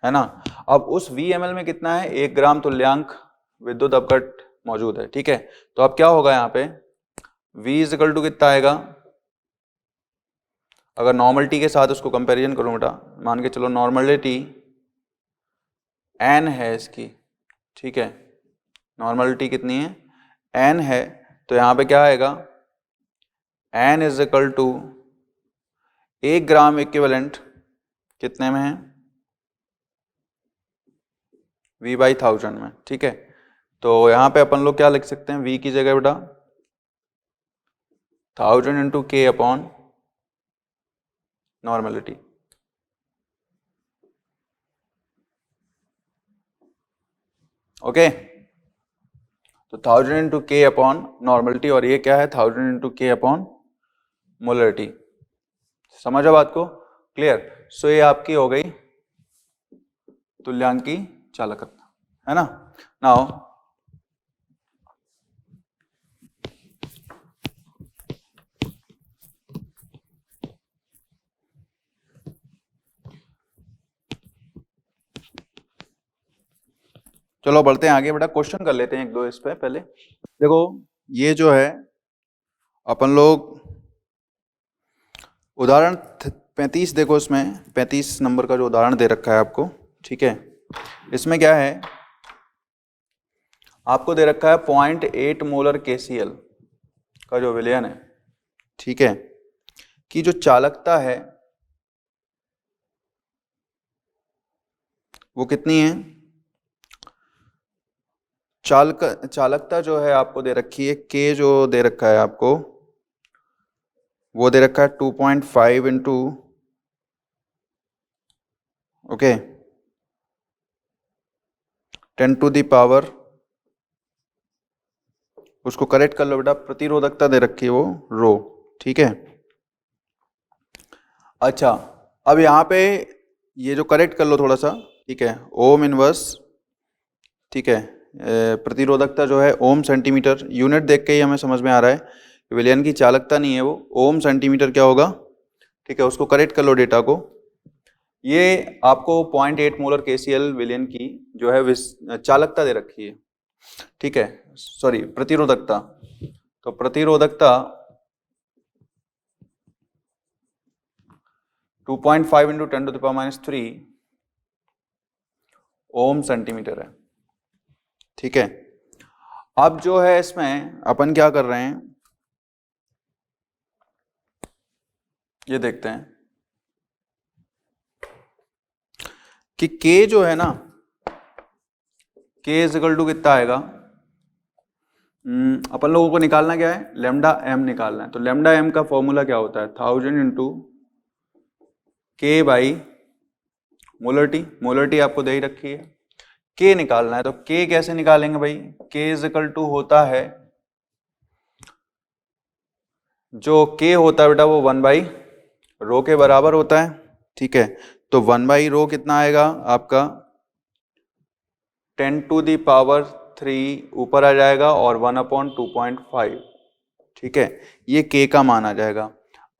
है ना, अब उस VmL में कितना है, 1 ग्राम तुल्यांक विद्युत अपघट मौजूद है, ठीक है, तो अब क्या होगा यहाँ पे V इज इक्वल टू कितना आएगा, अगर नॉर्मलिटी के साथ उसको कंपैरिजन करूं बेटा, मान के चलो नॉर्मलिटी n है इसकी, ठीक है, नॉर्मलिटी कितनी है, n है, तो यहाँ पे क्या आएगा, n is equal to 1 gram equivalent कितने में है, V बाई 1000 में, ठीक है, तो यहाँ पे अपन लोग क्या लिख सकते हैं, V की जगह बेटा 1000 into K upon normality, okay, तो 1000 इंटू के अपॉन नॉर्मलिटी, और ये क्या है 1000 इंटू के अपॉन मोलरिटी। समझा बात को? क्लियर? सो ये आपकी हो गई तुल्यांकी चालकता, है ना। नाउ चलो बढ़ते हैं आगे, बेटा क्वेश्चन कर लेते हैं एक दो इस पे पहले। देखो ये जो है अपन लोग उदाहरण 35, देखो इसमें 35 नंबर का जो उदाहरण दे रखा है आपको, ठीक है। इसमें क्या है, आपको दे रखा है 0.8 मोलर KCl का जो विलयन है, ठीक है, कि जो चालकता है वो कितनी है। चालकता जो है आपको दे रखी है, के जो दे रखा है आपको वो दे रखा है 2.5 into, okay, 10 to the power, उसको करेक्ट कर लो बेटा, प्रतिरोधकता दे रखी है वो रो, ठीक है। अच्छा अब यहाँ पे ये जो करेक्ट कर लो थोड़ा सा, ठीक है, ओम इनवर्स, ठीक है, प्रतिरोधकता जो है ओम सेंटीमीटर, यूनिट देख के ही हमें समझ में आ रहा है विलयन की चालकता नहीं है वो, ओम सेंटीमीटर क्या होगा, ठीक है, उसको करेक्ट कर लो डेटा को। ये आपको 0.8 मोलर KCl विलयन की जो है चालकता दे रखी है, ठीक है, सॉरी प्रतिरोधकता। तो प्रतिरोधकता 2.5 into 10 to the power -3 ohm centimetre है, ठीक है। अब जो है इसमें अपन क्या कर रहे हैं ये देखते हैं कि K जो है ना, K इज इक्वल टू कितना आएगा, अपन लोगों को निकालना क्या है, लेमडा एम निकालना है। तो लेमडा एम का फॉर्मूला क्या होता है, 1000 इंटू के बाई मोलरिटी, मोलरिटी आपको दे ही रखी है। के निकालना है, तो के कैसे निकालेंगे भाई, के इज इक्वल टू होता है, जो के होता है बेटा वो 1/रो के बराबर होता है, ठीक है। तो 1/रो कितना आएगा आपका 10 टू दी पावर 3 ऊपर आ जाएगा और 1/2.5, ठीक है, ये के का मान आ जाएगा।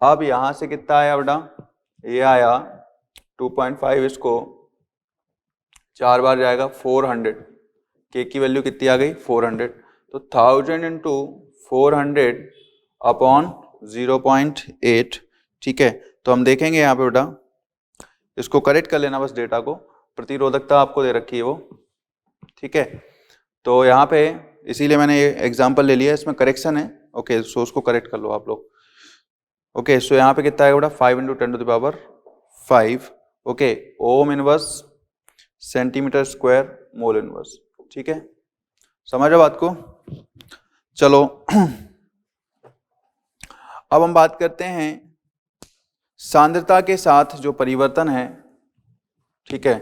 अब यहां से कितना आया बेटा, ये आया 2.5, इसको 4 बार जाएगा 400, के की वैल्यू कितनी आ गई 400। तो 1000 इंटू 400 अपॉन 0.8, ठीक है। तो हम देखेंगे यहाँ पे बेटा, इसको करेक्ट कर लेना बस डेटा को, प्रतिरोधकता आपको दे रखी है वो, ठीक है। तो यहाँ पे इसीलिए मैंने ये एग्जाम्पल ले लिया, इसमें करेक्शन है, ओके, सो उसको करेक्ट कर लो आप लोग। ओके सो यहाँ पे कितना आएगा बेटा 5 into 10 to the power 5, okay, ohm inverse centimetre square mole inverse, ठीक है, समझो बात को। चलो अब हम बात करते हैं सांद्रता के साथ जो परिवर्तन है, ठीक है,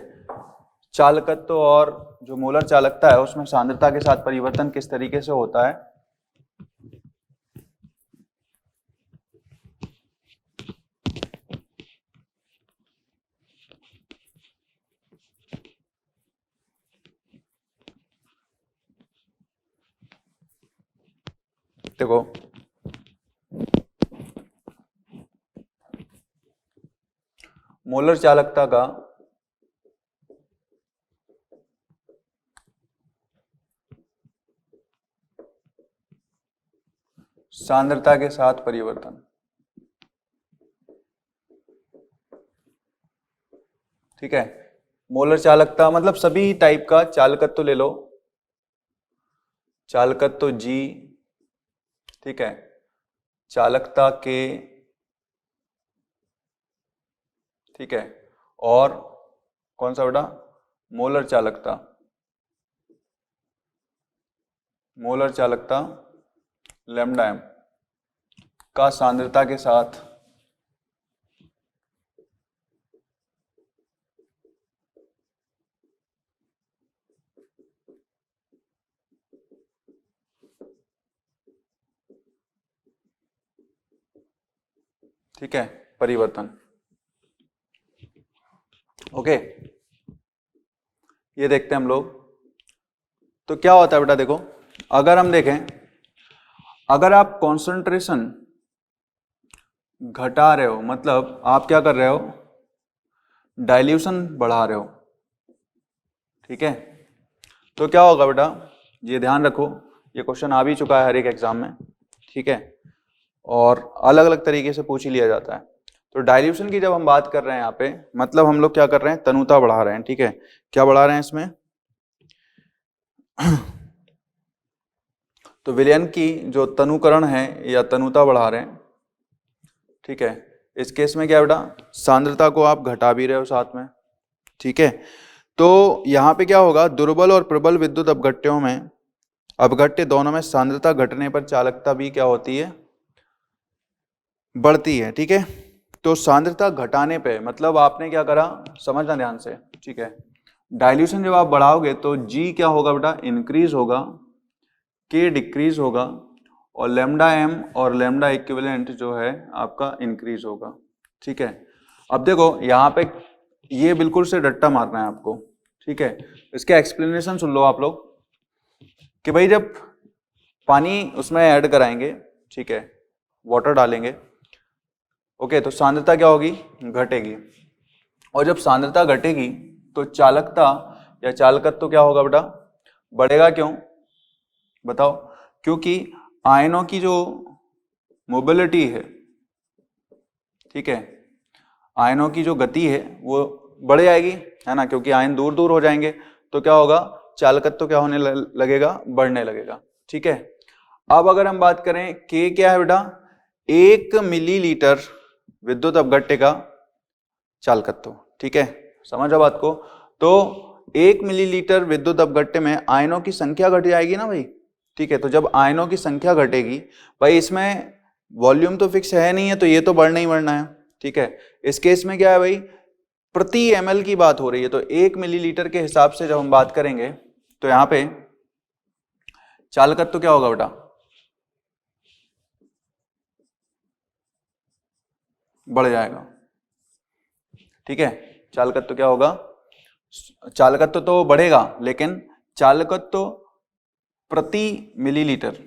चालकत्व और जो मोलर चालकता है उसमें सांद्रता के साथ परिवर्तन किस तरीके से होता है। देखो मोलर चालकता का सांद्रता के साथ परिवर्तन, ठीक है, मोलर चालकता मतलब सभी टाइप का चालकत्व ले लो, चालकत्व जी, ठीक है, चालकता के, ठीक है, और कौन सा बेटा मोलर चालकता, मोलर चालकता लैम्डा एम का सांद्रता के साथ ठीक है, परिवर्तन। ओके, ये देखते हैं हम लोग। तो क्या होता है बेटा, देखो अगर हम देखें, अगर आप कॉन्सेंट्रेशन घटा रहे हो, मतलब आप क्या कर रहे हो, डाइल्यूशन बढ़ा रहे हो, ठीक है, तो क्या होगा बेटा, ये ध्यान रखो, ये क्वेश्चन आ भी चुका है हर एक एग्जाम में, ठीक है, और अलग अलग तरीके से पूछ ही लिया जाता है। तो डाइल्यूशन की जब हम बात कर रहे हैं यहाँ पे, मतलब हम लोग क्या कर रहे हैं, तनुता बढ़ा रहे हैं, ठीक है। क्या बढ़ा रहे हैं इसमें, तो विलयन की जो तनुकरण है या तनुता बढ़ा रहे हैं, ठीक है। इस केस में क्या है बेटा, सांद्रता को आप घटा भी रहे हो साथ में, ठीक है। तो यहाँ पे क्या होगा, दुर्बल और प्रबल विद्युत अपघट्यों में, अपघट्य दोनों में सांद्रता घटने पर चालकता भी क्या होती है, बढ़ती है, ठीक है। तो सांद्रता घटाने पे मतलब आपने क्या करा, समझना ध्यान से, ठीक है। डाइल्यूशन जब आप बढ़ाओगे तो जी क्या होगा बेटा, इंक्रीज होगा, के डिक्रीज होगा, और लेमडा एम और लेमडा इक्विवेलेंट जो है आपका इंक्रीज होगा, ठीक है। अब देखो यहाँ पे ये बिल्कुल से रट्टा मारना है आपको, ठीक है। इसके एक्सप्लेनेशन सुन लो आप लोग कि भाई जब पानी उसमें ऐड कराएंगे, ठीक है, वाटर डालेंगे, ओके, तो सांद्रता क्या होगी, घटेगी, और जब सांद्रता घटेगी तो चालकता या चालकत्व तो क्या होगा बेटा, बढ़ेगा। क्यों बताओ, क्योंकि आयनों की जो मोबिलिटी है, ठीक है, आयनों की जो गति है वो बढ़ जाएगी, है ना, क्योंकि आयन दूर दूर हो जाएंगे, तो क्या होगा, चालकत्व तो क्या होने लगेगा, बढ़ने लगेगा, ठीक है। अब अगर हम बात करें के क्या है बेटा, 1 मिलीलीटर विद्युत अपघट्य का चालकत्व, ठीक है, समझो बात को। तो 1 मिलीलीटर विद्युत अपघट्य में आयनों की संख्या घट जाएगी ना भाई, ठीक है। तो जब आयनों की संख्या घटेगी, भाई इसमें वॉल्यूम तो फिक्स है नहीं है, तो ये तो बढ़ना ही बढ़ना है, ठीक है। इस केस में क्या है भाई, प्रति ml की बात हो रही है, तो 1 मिलीलीटर के हिसाब से जब हम बात करेंगे तो यहां पे चालकत्व तो क्या होगा बेटा, बढ़ जाएगा, ठीक है। चालकत्व तो क्या होगा, चालकत्व तो बढ़ेगा, लेकिन चालकत्व प्रति मिलीलीटर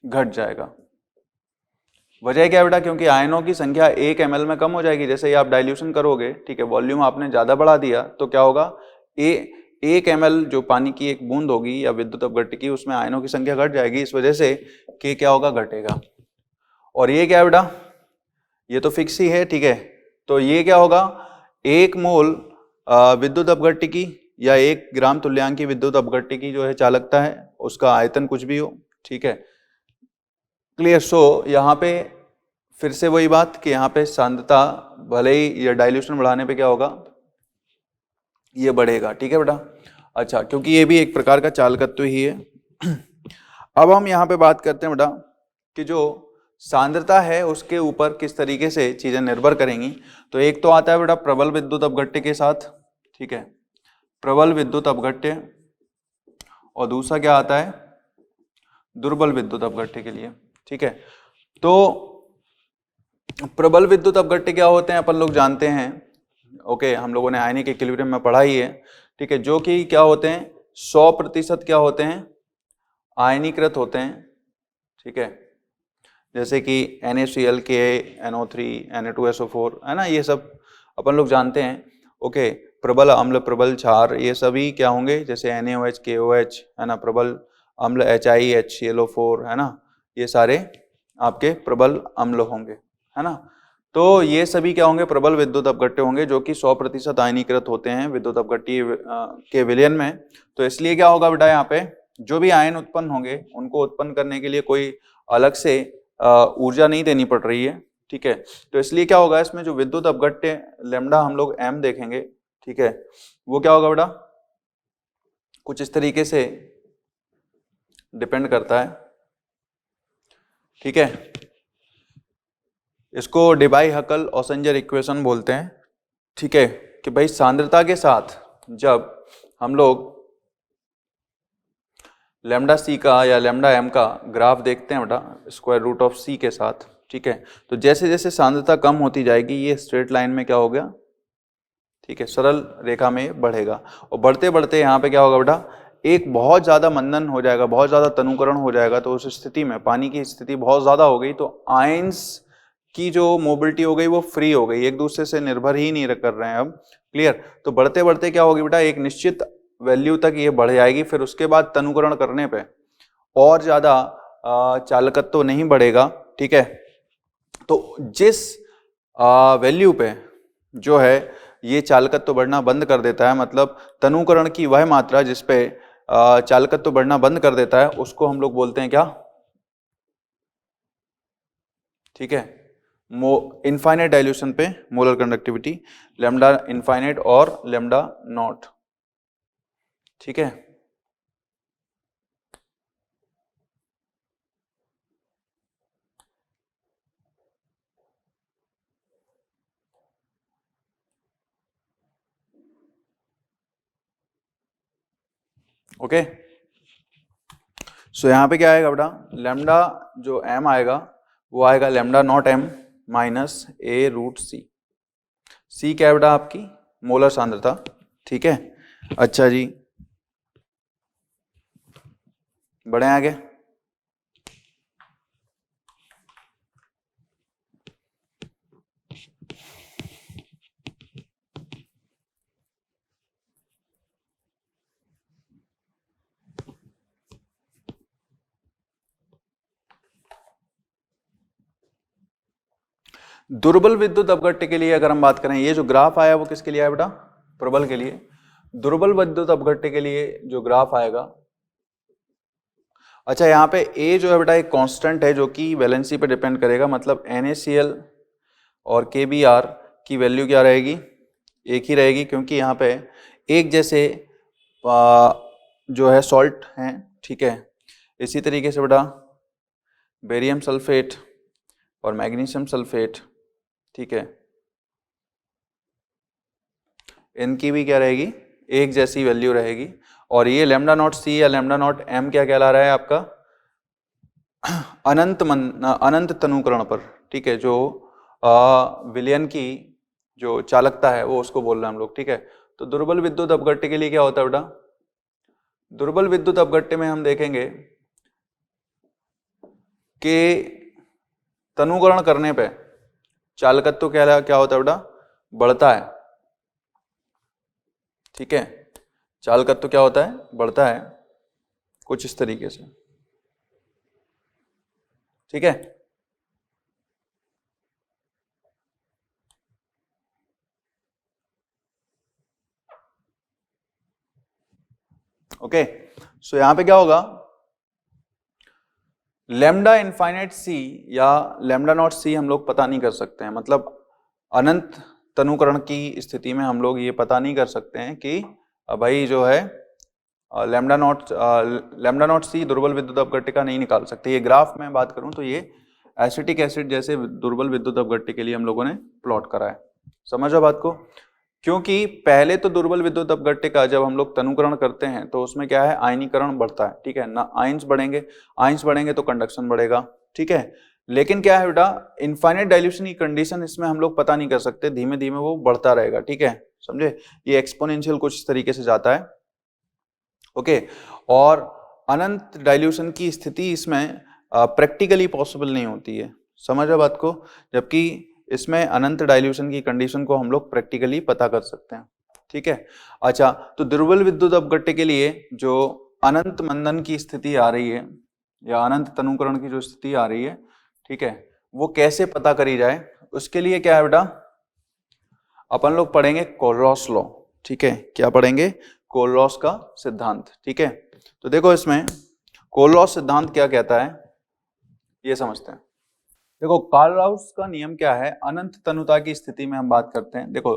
घट जाएगा। वजह क्या है बेटा, क्योंकि आयनों की संख्या 1 ml में कम हो जाएगी। जैसे ही आप डाइल्यूशन करोगे, ठीक है, वॉल्यूम आपने ज्यादा बढ़ा दिया, तो क्या होगा, 1 ml जो पानी की एक बूंद होगी या विद्युत अपघट्य की, उसमें आयनों की संख्या घट जाएगी, इस वजह से के क्या होगा, घटेगा। और ये क्या है बेटा, ये तो फिक्स ही है, ठीक है। तो ये क्या होगा, 1 मोल विद्युत अपघट्य की या 1 ग्राम तुल्यांक की विद्युत अपघट्य की जो है चालकता है, उसका आयतन कुछ भी हो, ठीक है, क्लियर। सो यहाँ पे फिर से वही बात कि यहाँ पे सांद्रता भले ही ये डाइल्यूशन बढ़ाने पे क्या होगा, ये बढ़ेगा, ठीक है बेटा। अच्छा, क्योंकि ये भी एक प्रकार का चालकत्व ही है। अब हम यहाँ पे बात करते हैं बेटा कि जो सांद्रता है उसके ऊपर किस तरीके से चीजें निर्भर करेंगी। तो एक तो आता है बेटा प्रबल विद्युत अपघट्य के साथ, ठीक है, प्रबल विद्युत अपघट्य, और दूसरा क्या आता है, दुर्बल विद्युत अपघट्य के लिए, ठीक है। तो प्रबल विद्युत अपघट्य क्या होते हैं अपन लोग जानते हैं, ओके, हम लोगों ने आयनिक इक्विलिब्रियम में पढ़ा ही है, ठीक है, जो कि क्या होते हैं, 100% क्या होते हैं, आयनीकृत होते हैं, ठीक है, जैसे कि NaCl, Ka, NO3, Na2SO4, है ना, ये सब अपन लोग जानते हैं, ओके। प्रबल अम्ल, प्रबल क्षार, ये सभी क्या होंगे, जैसे NaOH, KOH, है ना, प्रबल अम्ल HiHClO4, है ना, ये सारे आपके प्रबल अम्ल होंगे, है ना। तो ये सभी क्या होंगे, प्रबल विद्युत अपघट्य होंगे, जो कि 100% आयनीकृत होते हैं विद्युत अपघट्य के विलयन में। तो इसलिए क्या होगा बेटा, यहाँ पे जो भी आयन उत्पन्न होंगे उनको उत्पन्न करने के लिए कोई अलग से ऊर्जा नहीं देनी पड़ रही है, ठीक है। तो इसलिए क्या होगा, इसमें जो विद्युत अपघट्य लैम्डा हम लोग m देखेंगे, ठीक है, वो क्या होगा बेटा, कुछ इस तरीके से डिपेंड करता है, ठीक है। इसको डिबाई हकल ऑसेंजर इक्वेशन बोलते हैं, ठीक है, कि भाई सांद्रता के साथ जब हम लोग लैम्डा सी का या लैम्डा एम का ग्राफ देखते हैं बेटा स्क्वायर रूट ऑफ सी के साथ, ठीक है। तो जैसे जैसे सांद्रता कम होती जाएगी ये स्ट्रेट लाइन में क्या हो गया, ठीक है, सरल रेखा में बढ़ेगा, और बढ़ते बढ़ते यहाँ पे क्या होगा बेटा, एक बहुत ज्यादा मंदन हो जाएगा, बहुत ज्यादा तनुकरण हो जाएगा। तो उस स्थिति में पानी की स्थिति बहुत ज्यादा हो गई तो आयंस की जो मोबिलिटी हो गई वो फ्री हो गई, एक दूसरे से निर्भर ही नहीं कर रहे हैं अब। क्लियर। तो बढ़ते बढ़ते क्या होगी बेटा, एक निश्चित वैल्यू तक ये बढ़ जाएगी, फिर उसके बाद तनुकरण करने पे और ज्यादा चालकत्व तो नहीं बढ़ेगा, ठीक है। तो जिस वैल्यू पे जो है ये चालकत्व बढ़ना बंद कर देता है, मतलब तनुकरण की वह मात्रा जिस पे चालकत्व बढ़ना बंद कर देता है, उसको हम लोग बोलते हैं क्या, ठीक है, इनफाइनाइट डाइल्यूशन पे मोलर कंडक्टिविटी, लैम्डा इनफाइनाइट और लैम्डा नॉट, ठीक है। ओके। सो यहाँ पे क्या आएगा बेटा, लैम्डा जो एम आएगा वो आएगा lambda not M minus A root C. C क्या है बेटा, आपकी मोलर सांद्रता, ठीक है। अच्छा जी, बढ़े आगे। दुर्बल विद्युत अपघट्य के लिए अगर हम बात करें, ये जो ग्राफ आया वो किसके लिए आया बेटा, प्रबल के लिए। दुर्बल विद्युत अपघट्य के लिए जो ग्राफ आएगा, अच्छा यहाँ पे ए जो है बेटा एक कांस्टेंट है जो कि वैलेंसी पे डिपेंड करेगा, मतलब NaCl और KBr की वैल्यू क्या रहेगी, एक ही रहेगी, क्योंकि यहाँ पे एक जैसे जो है सॉल्ट हैं, ठीक है। इसी तरीके से बेटा बेरियम सल्फेट और मैग्नीशियम सल्फेट, ठीक है, इनकी भी क्या रहेगी, एक जैसी वैल्यू रहेगी। और ये लैम्डा नॉट सी या लैम्डा नॉट एम क्या कहला रहा है आपका, अनंत तनुकरण पर, ठीक है, जो विलयन की जो चालकता है वो उसको बोल रहे हैं हम लोग, ठीक है। तो दुर्बल विद्युत अपघट्य के लिए क्या होता है बेटा, दुर्बल विद्युत अपघट्य में हम देखेंगे कि तनुकरण करने पे चालकत्व क्या क्या होता है बेटा, बढ़ता है, ठीक है। चालकत्व क्या होता है, बढ़ता है, कुछ इस तरीके से, ठीक है। ओके। सो यहां पे क्या होगा, लैम्डा इनफाइनाइट सी या लैम्डा नॉट सी हम लोग पता नहीं कर सकते हैं, मतलब अनंत तनुकरण की स्थिति में हम लोग ये पता नहीं कर सकते हैं कि भाई जो है लैम्डा नॉट सी दुर्बल विद्युत अपघट्य का नहीं निकाल सकते। ये ग्राफ में बात करूं तो ये एसिटिक एसिड जैसे दुर्बल विद्युत अपघट्य के लिए हम लोगों ने प्लॉट करा है, समझो बात को। क्योंकि पहले तो दुर्बल विद्युत अपघट्य का जब हम लोग तनुकरण करते हैं तो उसमें क्या है, आयनीकरण बढ़ता है, ठीक है ना, आयंस बढ़ेंगे तो कंडक्शन बढ़ेगा, ठीक है। लेकिन क्या है बेटा, इनफाइनाइट डाइल्यूशन की कंडीशन इसमें हम लोग पता नहीं कर सकते, धीमे धीमे वो बढ़ता रहेगा, ठीक है, समझे। ये एक्सपोनेंशियल कुछ इस तरीके से जाता है, ओके। और अनंत डाइल्यूशन की स्थिति इसमें प्रैक्टिकली पॉसिबल नहीं होती है, समझो बात को, जबकि इसमें अनंत डाइल्यूशन की कंडीशन को हम लोग प्रैक्टिकली पता कर सकते हैं, ठीक है। अच्छा, तो दुर्बल विद्युत अपघट्य के लिए जो अनंत मंदन की स्थिति आ रही है या अनंत तनुकरण की जो स्थिति आ रही है, ठीक है, वो कैसे पता करी जाए, उसके लिए क्या है बेटा, अपन लोग पढ़ेंगे कोलरॉस लॉ, ठीक है। क्या पढ़ेंगे, कोलरॉस का सिद्धांत, ठीक है। तो देखो इसमें कोलरॉस सिद्धांत क्या कहता है ये समझते हैं। देखो कोलरॉस का नियम क्या है, अनंत तनुता की स्थिति में हम बात करते हैं। देखो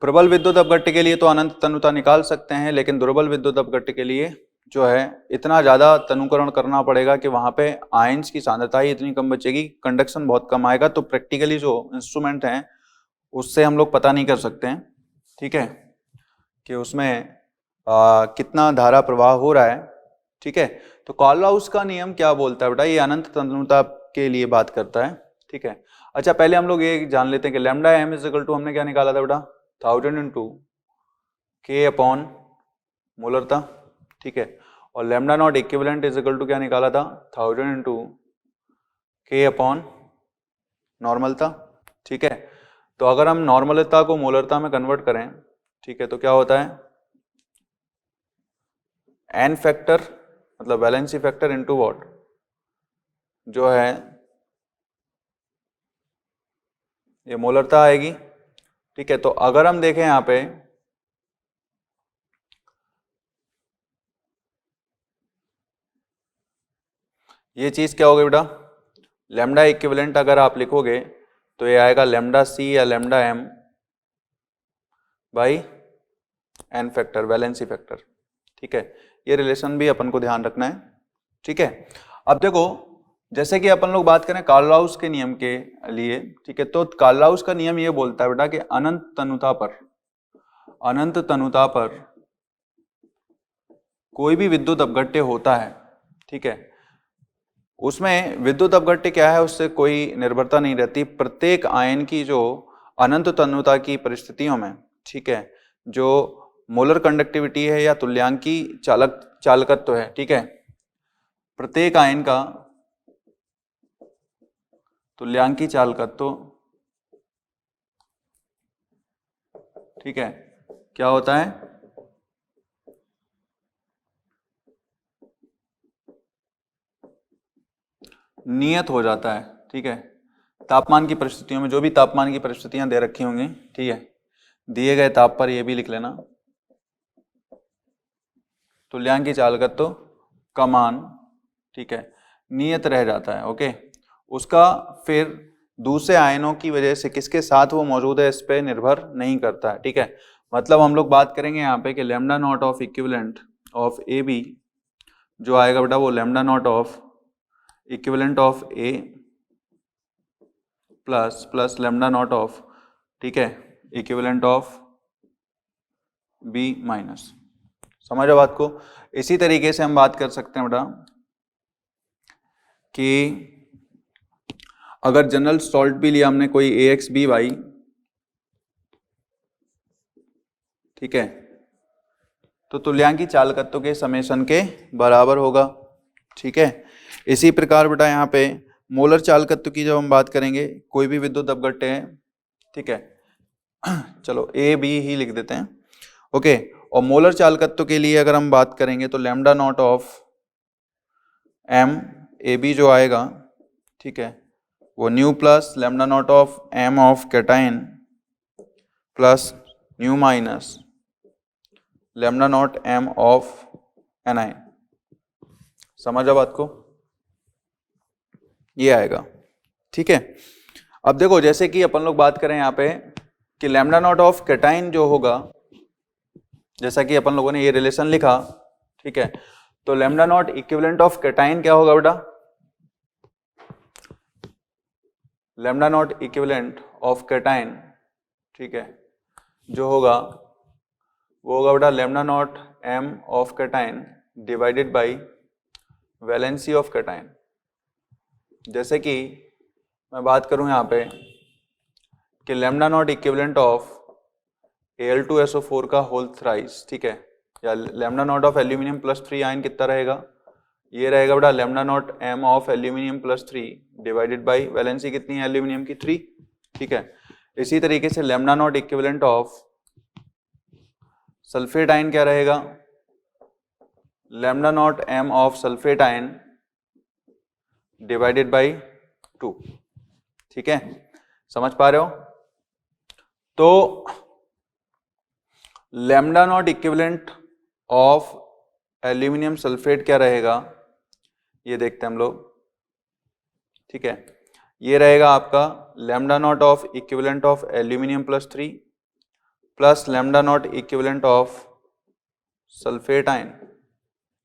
प्रबल विद्युत अपघट्य के लिए तो अनंत तनुता निकाल सकते हैं, लेकिन दुर्बल विद्युत अपघट्य के लिए जो है इतना ज्यादा तनुकरण करना पड़ेगा कि वहां पे आयंस की सांद्रता ही इतनी कम बचेगी, कंडक्शन बहुत कम आएगा। तो प्रैक्टिकली जो इंस्ट्रूमेंट हैं उससे हम लोग पता नहीं कर सकते हैं, ठीक है, कि उसमें कितना धारा प्रवाह हो रहा है, ठीक है। तो कोलरॉस का नियम क्या बोलता है बेटा, ये अनंत तनुता के लिए बात करता है, ठीक है। अच्छा पहले हम लोग ये जान लेते हैं कि lambda M is equal to हमने क्या निकाला था बेटा, 1000 इंटू के अपॉन मोलरता, ठीक है। और lambda not equivalent is equal to क्या निकाला था, 1000 इंटू के अपॉन नॉर्मलता, ठीक है। तो अगर हम नॉर्मलता को मोलरता में कन्वर्ट करें, ठीक है, तो क्या होता है, एन फैक्टर मतलब वैलेंसी फैक्टर इनटू व्हाट, जो है ये मोलरता आएगी, ठीक है। तो अगर हम देखें यहां पे ये चीज क्या होगी बेटा, लैम्डा इक्विवेलेंट अगर आप लिखोगे तो ये आएगा लैम्डा सी या lambda M by N factor, valency factor, ठीक है। ये रिलेशन भी अपन को ध्यान रखना है, ठीक है। अब देखो जैसे कि अपन लोग बात करें कार्लाउस के नियम के लिए, ठीक है, तो कार्लाउस का नियम ये बोलता है बेटा कि अनंत तनुता पर कोई भी विद्युत अपघट्य होता है, ठीक है, उसमें विद्युत अपघट्य क्या है, उससे कोई निर्भरता नहीं रहती, प्रत्येक आयन की जो अनंत तन्यता की परिस्थितियों में, ठीक है, जो मोलर कंडक्टिविटी है या तुल्यांकी चालकत्व है, ठीक है, प्रत्येक आयन का तुल्यांकी चालकत्व, ठीक है, क्या होता है, नियत हो जाता है, ठीक है। तापमान की परिस्थितियों में जो भी तापमान की परिस्थितियां दे रखी होंगी, ठीक है, दिए गए ताप पर ये भी लिख लेना, तुल्यांकी चालकत्व का मान, ठीक है, नियत रह जाता है, ओके। उसका फिर दूसरे आयनों की वजह से किसके साथ वो मौजूद है इस पे निर्भर नहीं करता है, ठीक है। मतलब हम लोग बात करेंगे यहाँ पे कि lambda not of equivalent of A B जो आएगा बेटा वो lambda not of equivalent of A plus lambda not of, ठीक है, इक्विवेलेंट ऑफ बी माइनस। समझो बात को। इसी तरीके से हम बात कर सकते हैं बेटा कि अगर जनरल सॉल्ट भी लिया हमने कोई ए एक्स बी वाई, ठीक है, तो तुल्यांकी चालकत्व के समेशन के बराबर होगा, ठीक है। इसी प्रकार बेटा यहाँ पे मोलर चालकत्व की जब हम बात करेंगे, कोई भी विद्युत अपघट्य है, ठीक है, चलो ए बी ही लिख देते हैं, ओके। और मोलर चालकत्व के लिए अगर हम बात करेंगे तो lambda not of M A B जो आएगा, ठीक है, वो nu plus lambda not of M of cation plus nu minus lambda not M of anion. समझा बात को, ये आएगा, ठीक है। अब देखो जैसे कि अपन लोग बात करें यहाँ पे कि लैम्डा नॉट ऑफ कैटाइन जो होगा, जैसा कि अपन लोगों ने ये रिलेशन लिखा, ठीक है, तो lambda not equivalent of cation क्या होगा बेटा, lambda not equivalent of cation, ठीक है, जो होगा वो होगा बेटा lambda not M of cation divided by valency of cation. जैसे कि मैं बात करूं यहाँ पे कि lambda not equivalent of Al2SO4 का होल थ्राइस, ठीक है, या lambda not of aluminium plus 3 ion कितना रहेगा, ये रहेगा बेटा lambda not M of aluminium plus 3 divided by valency कितनी है एल्यूमिनियम की 3, ठीक है। इसी तरीके से lambda not equivalent of sulphate ion क्या रहेगा, lambda not M of sulphate ion divided by 2, ठीक है, समझ पा रहे हो। तो lambda not equivalent of aluminium sulphate क्या रहेगा, ये देखते हैं हम लोग, ठीक है, ये रहेगा आपका lambda not of equivalent of aluminium plus 3 plus lambda not equivalent of sulphate ion,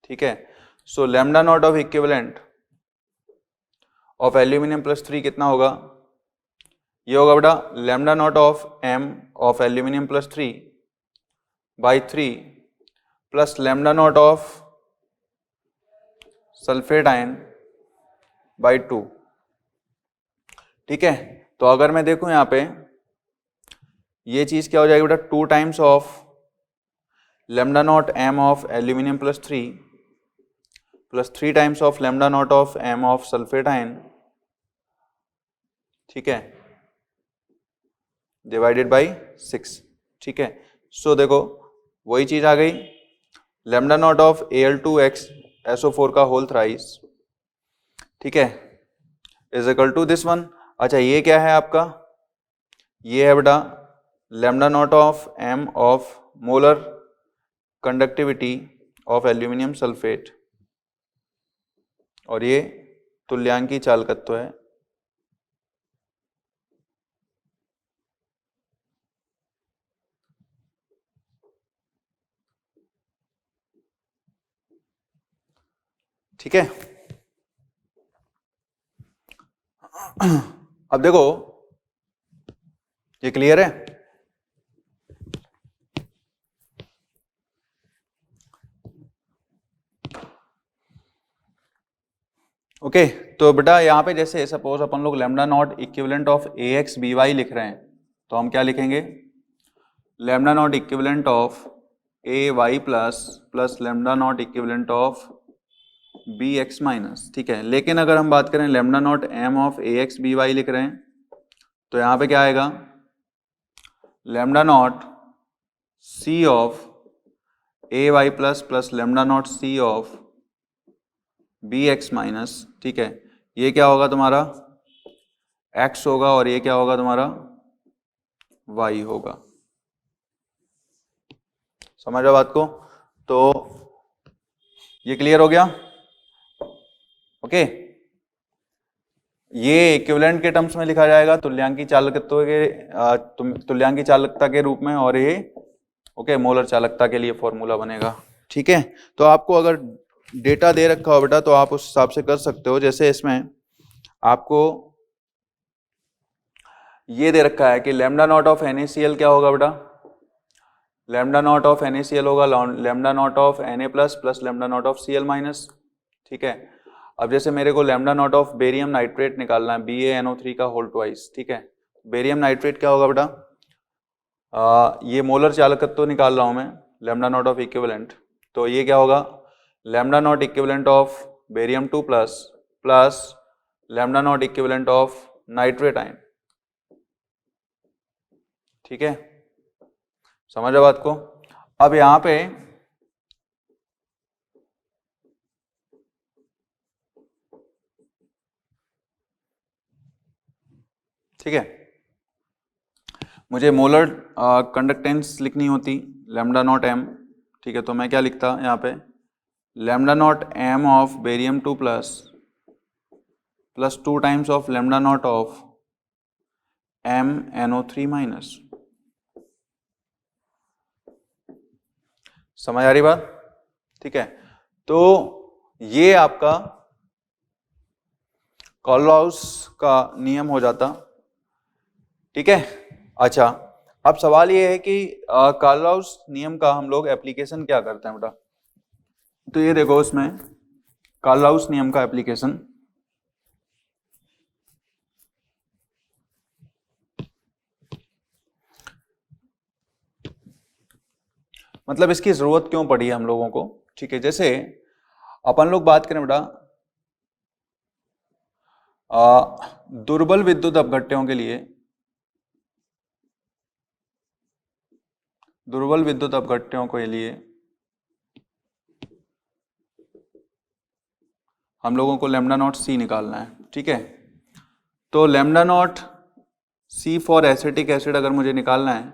ठीक है। So lambda not of equivalent of aluminium plus 3 कितना होगा, ये होगा बेटा lambda not of M of aluminium plus 3 by 3 plus lambda not of sulphate ion by 2, ठीक है, तो अगर मैं देखूं यहाँ पे ये चीज क्या हो जाएगी बेटा, 2 times of lambda not M of aluminium plus 3 times of lambda not of M of sulphate ion, ठीक है, डिवाइडेड बाई 6, ठीक है। सो देखो वही चीज आ गई, lambda not of Al2x SO4 का होल थ्राइस, ठीक है, is equal to this one. अच्छा ये क्या है आपका, ये है बेटा lambda not of M of molar conductivity of aluminium sulphate, और ये तुल्यांकी चालकत्व है, ठीक है। अब देखो ये क्लियर है, ओके। तो बेटा यहाँ पे जैसे सपोज अपन लोग lambda naught equivalent of AX BY लिख रहे हैं, तो हम क्या लिखेंगे, lambda naught equivalent of AY plus lambda not equivalent of BX minus, ठीक है। लेकिन अगर हम बात करें lambda naught M of AX BY लिख रहे हैं, तो यहाँ पे क्या आएगा, lambda not C of AY plus lambda not C of BX minus, ठीक है। ये क्या होगा तुम्हारा X होगा और ये क्या होगा तुम्हारा Y होगा, समझो बात को। तो ये क्लियर हो गया, ओके। ये इक्विवेलेंट के टर्म्स में लिखा जाएगा तुल्यांकी चालकत्व के तुल्यांकी चालकता के रूप में, और ये ओके मोलर चालकता के लिए फॉर्मूला बनेगा, ठीक है। तो आपको अगर डेटा दे रखा हो बेटा तो आप उस हिसाब से कर सकते हो। जैसे इसमें आपको ये दे रखा है कि लैम्डा नॉट ऑफ NaCl क्या होगा बेटा, लैम्डा नॉट ऑफ NaCl होगा lambda not of Na plus lambda not of Cl minus, ठीक है। अब जैसे मेरे को lambda not of barium nitrate निकालना है, BaNO3 का होल ट्वाइस, ठीक है। बेरियम नाइट्रेट क्या होगा बेटा, ये मोलर चालकत्व तो निकाल रहा हूं मैं, लैम्डा नॉट ऑफ इक्विवेलेंट, तो ये क्या होगा, lambda naught equivalent of barium 2 plus lambda not equivalent of nitrate ion, ठीक है, समझो बात को। अब यहां पे ठीक है, मुझे मोलर कंडक्टेंस लिखनी होती लैम्डा नॉट M, ठीक है। तो मैं क्या लिखता यहाँ पे, lambda naught M of barium 2 plus 2 times of lambda not of MnO3 minus, समझ आ रही बात, ठीक है। तो ये आपका कॉलराउस का नियम हो जाता, ठीक है। अच्छा अब सवाल ये है कि कॉलराउस नियम का हम लोग एप्लीकेशन क्या करते हैं बेटा, तो ये देखो उसमें कॉलराउस नियम का एप्लीकेशन, मतलब इसकी जरूरत क्यों पड़ी है हम लोगों को, ठीक है। जैसे अपन लोग बात करें बेटा दुर्बल विद्युत अपघट्यों के लिए, दुर्बल विद्युत अपघट्यों के लिए हम लोगों को लैम्डा नॉट C निकालना है, ठीक है। तो lambda not C for acetic acid अगर मुझे निकालना है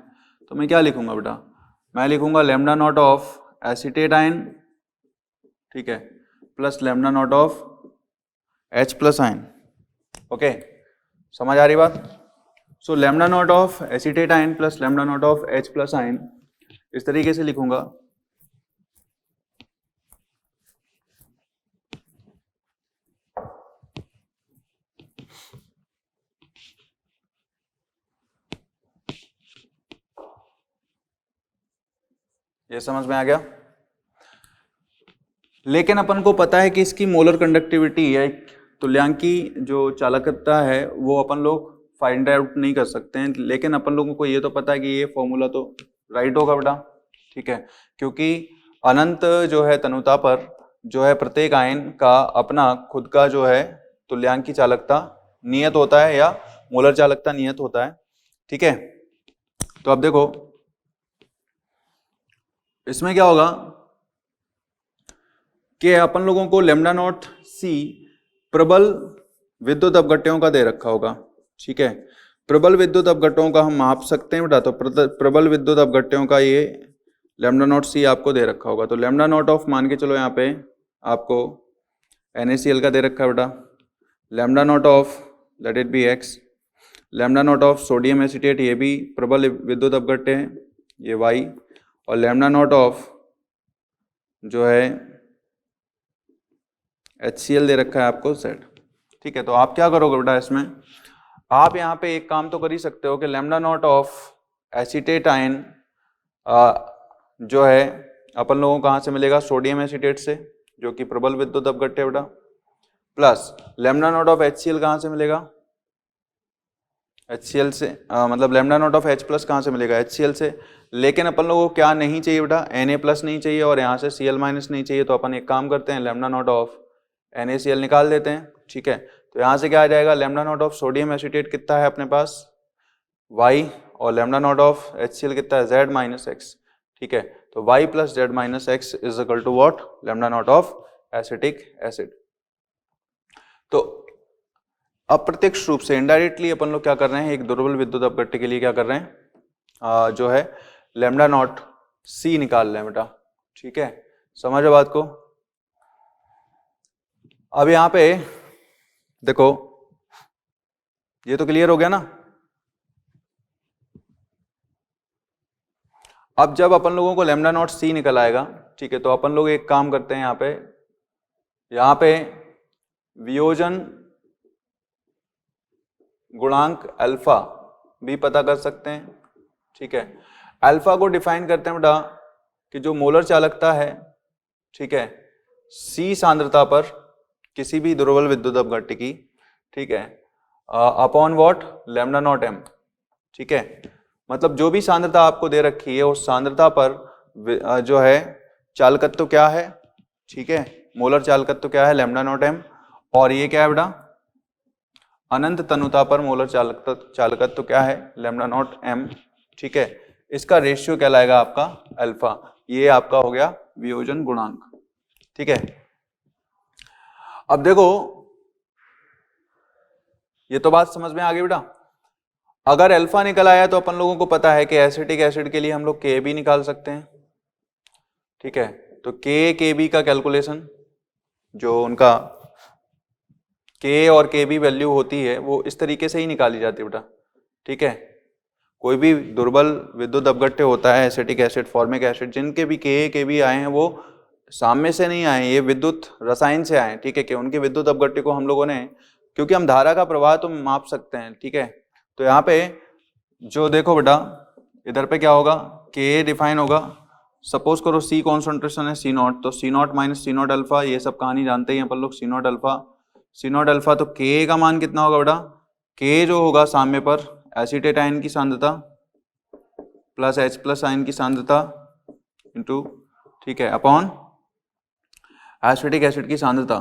तो मैं क्या लिखूंगा बेटा, मैं लिखूंगा lambda not of acetate ion, ठीक है, plus lambda not of H plus ion, okay, समझ आ रही बात। सो lambda not of acetate ion plus lambda not of H plus ion इस तरीके से लिखूंगा, ये समझ में आ गया। लेकिन अपन को पता है कि इसकी मोलर कंडक्टिविटी है, तुल्यांकी जो चालकता है वो अपन लोग फाइंड आउट नहीं कर सकते हैं, लेकिन अपन लोगों को ये तो पता है कि ये फॉर्मूला तो राइट होगा बेटा, ठीक है, क्योंकि अनंत जो है तनुता पर जो है प्रत्येक आयन का अपना खुद का जो है तुल्यांकी चालकता नियत होता है या मोलर चालकता नियत होता है, ठीक है। तो अब देखो इसमें क्या होगा कि अपन लोगों को लैम्डा नॉट सी प्रबल विद्युत अपघट्यों का दे रखा होगा, ठीक है। प्रबल विद्युत अपघट्यों का हम माप सकते हैं बेटा, तो प्रबल विद्युत अपघट्यों का ये लैम्डा नॉट सी आपको दे रखा होगा। तो लैम्डा नॉट ऑफ मान के चलो यहाँ पे आपको NaCl का दे रखा है बेटा, lambda not of let it be x, lambda not of sodium acetate ये भी प्रबल विद्युत अपघट्य है ये y, और लैम्डा नॉट ऑफ जो है HCl दे रखा है आपको Z, ठीक है। तो आप क्या करोगे बेटा इसमें, आप यहाँ पे एक काम तो कर ही सकते हो कि lambda not of acetate ion जो है अपन लोगों को कहाँ से मिलेगा, सोडियम एसीटेट से जो कि प्रबल विद्युत अपघट्य है बेटा, plus lambda not of HCl कहाँ से मिलेगा, HCl से मतलब lambda not of H plus कहाँ से मिलेगा, HCl से। लेकिन अपन लोगों को क्या नहीं चाहिए बेटा, Na प्लस नहीं चाहिए और यहाँ से Cl माइनस नहीं चाहिए, तो अपन एक काम करते हैं लैम्डा नॉट ऑफ NaCl निकाल देते हैं, ठीक है। तो यहाँ से क्या आ जाएगा, lambda not of sodium acetate कितना है अपने पास y, और लैम्डा नॉट ऑफ HCl कितना है Z माइनस एक्स, ठीक है। तो y plus Z minus X is equal to what, lambda not of acetic acid. तो अप्रत्यक्ष रूप से इनडायरेक्टली अपन लोग क्या कर रहे हैं, एक दुर्बल विद्युत अपघट्य के लिए क्या कर रहे हैं, जो है लैम्डा नॉट सी निकाल रहे हैं बेटा, ठीक है। समझो बात को। अब यहाँ पे देखो ये तो क्लियर हो गया ना। अब जब अपन लोगों को लैम्डा नॉट सी निकल आएगा, ठीक है, तो अपन लोग एक काम करते हैं यहाँ पे वियोजन गुणांक अल्फा भी पता कर सकते हैं, ठीक है। अल्फा को डिफाइन करते हैं बेटा कि जो मोलर चालकता है, ठीक है, सी सांद्रता पर किसी भी दुर्बल विद्युत अपघट्य की, ठीक है, upon what, lambda not M, ठीक है। मतलब जो भी सांद्रता आपको दे रखी है उस सांद्रता पर जो है चालकत्व क्या है, ठीक है, मोलर चालकत्व क्या है, लैम्डा नॉट एम, और ये क्या है बेटा, अनंत तनुता पर मोलर चालकत्व क्या है, लैम्डा नॉट एम, ठीक है। इसका रेशियो कहलाएगा आपका अल्फा, ये आपका हो गया वियोजन गुणांक, ठीक है। अब देखो ये तो बात समझ में आ गई बेटा। अगर अल्फा निकल आया तो अपन लोगों को पता है कि एसिटिक एसिड के लिए हम लोग के भी निकाल सकते हैं, ठीक है। तो के बी का कैलकुलेशन जो उनका के और के बी वैल्यू होती है वो इस तरीके से ही निकाली जाती है बेटा, ठीक है। कोई भी दुर्बल विद्युत अपघट्य होता है, एसिटिक एसिड, फॉर्मिक एसिड, जिनके भी के बी आए हैं वो साम्य से नहीं आए, ये विद्युत रसायन से आए, ठीक है। कि उनके विद्युत अपघट्य को हम लोगों ने, क्योंकि हम धारा का प्रवाह तो माप सकते हैं, ठीक है। तो यहाँ पे जो देखो बेटा इधर पे क्या होगा, के डिफाइन होगा, सपोज करो सी कॉन्सेंट्रेशन है सी नॉट, तो C not minus C not alpha, ये सब कहानी जानते ही अपन लोग, C not alpha, C not alpha. तो के का मान कितना होगा बेटा, के जो होगा साम्य पर एसीटेट आयन की सांद्रता प्लस H प्लस आयन की सांद्रता इंटू, ठीक है, अपॉन एसिटिक एसिड की सांद्रता,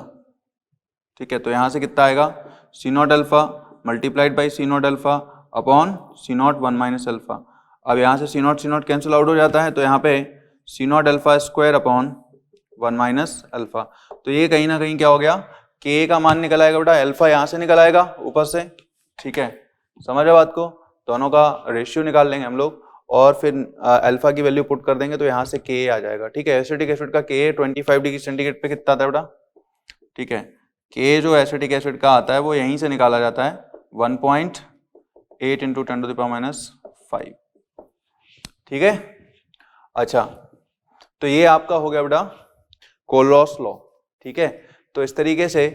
ठीक है। तो यहाँ से कितना आएगा, C not alpha multiplied by C not alpha upon C not one minus alpha. अब यहाँ से सी नॉट कैंसिल आउट हो जाता है, तो यहाँ पे C not alpha square upon one minus alpha. तो ये कहीं ना कहीं क्या हो गया, के का मान निकल आएगा बेटा, अल्फा यहाँ से निकल आएगा ऊपर से, ठीक है। समझो बात को, दोनों का रेशियो निकाल लेंगे हम लोग और फिर अल्फा की वैल्यू पुट कर देंगे तो यहाँ से के आ जाएगा, ठीक है। एसिटिक एसिड का के 25 डिग्री सेंटीग्रेड पे कितना आता है बेटा, ठीक है। के जो एसिटिक एसिड का आता है वो यहीं से निकाला जाता है 1.8 into 10 to the power minus 5, ठीक है। अच्छा तो ये आपका हो गया बेटा कोलोस लॉ, ठीक है। तो इस तरीके से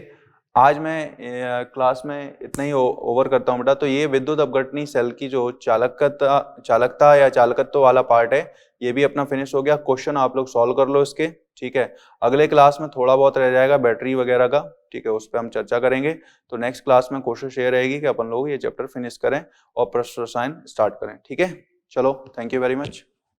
आज मैं क्लास में इतना ही ओवर करता हूँ बेटा। तो ये विद्युत अपघटनी सेल की जो चालकता या चालकत्व वाला पार्ट है ये भी अपना फिनिश हो गया। क्वेश्चन आप लोग सॉल्व कर लो इसके, ठीक है। अगले क्लास में थोड़ा बहुत रह जाएगा बैटरी वगैरह का, ठीक है, उस पर हम चर्चा करेंगे। तो नेक्स्ट क्लास में कोशिश ये रहेगी कि अपन लोग ये चैप्टर फिनिश करें और प्रश्न रसायन स्टार्ट करें, ठीक है। चलो, थैंक यू वेरी मच।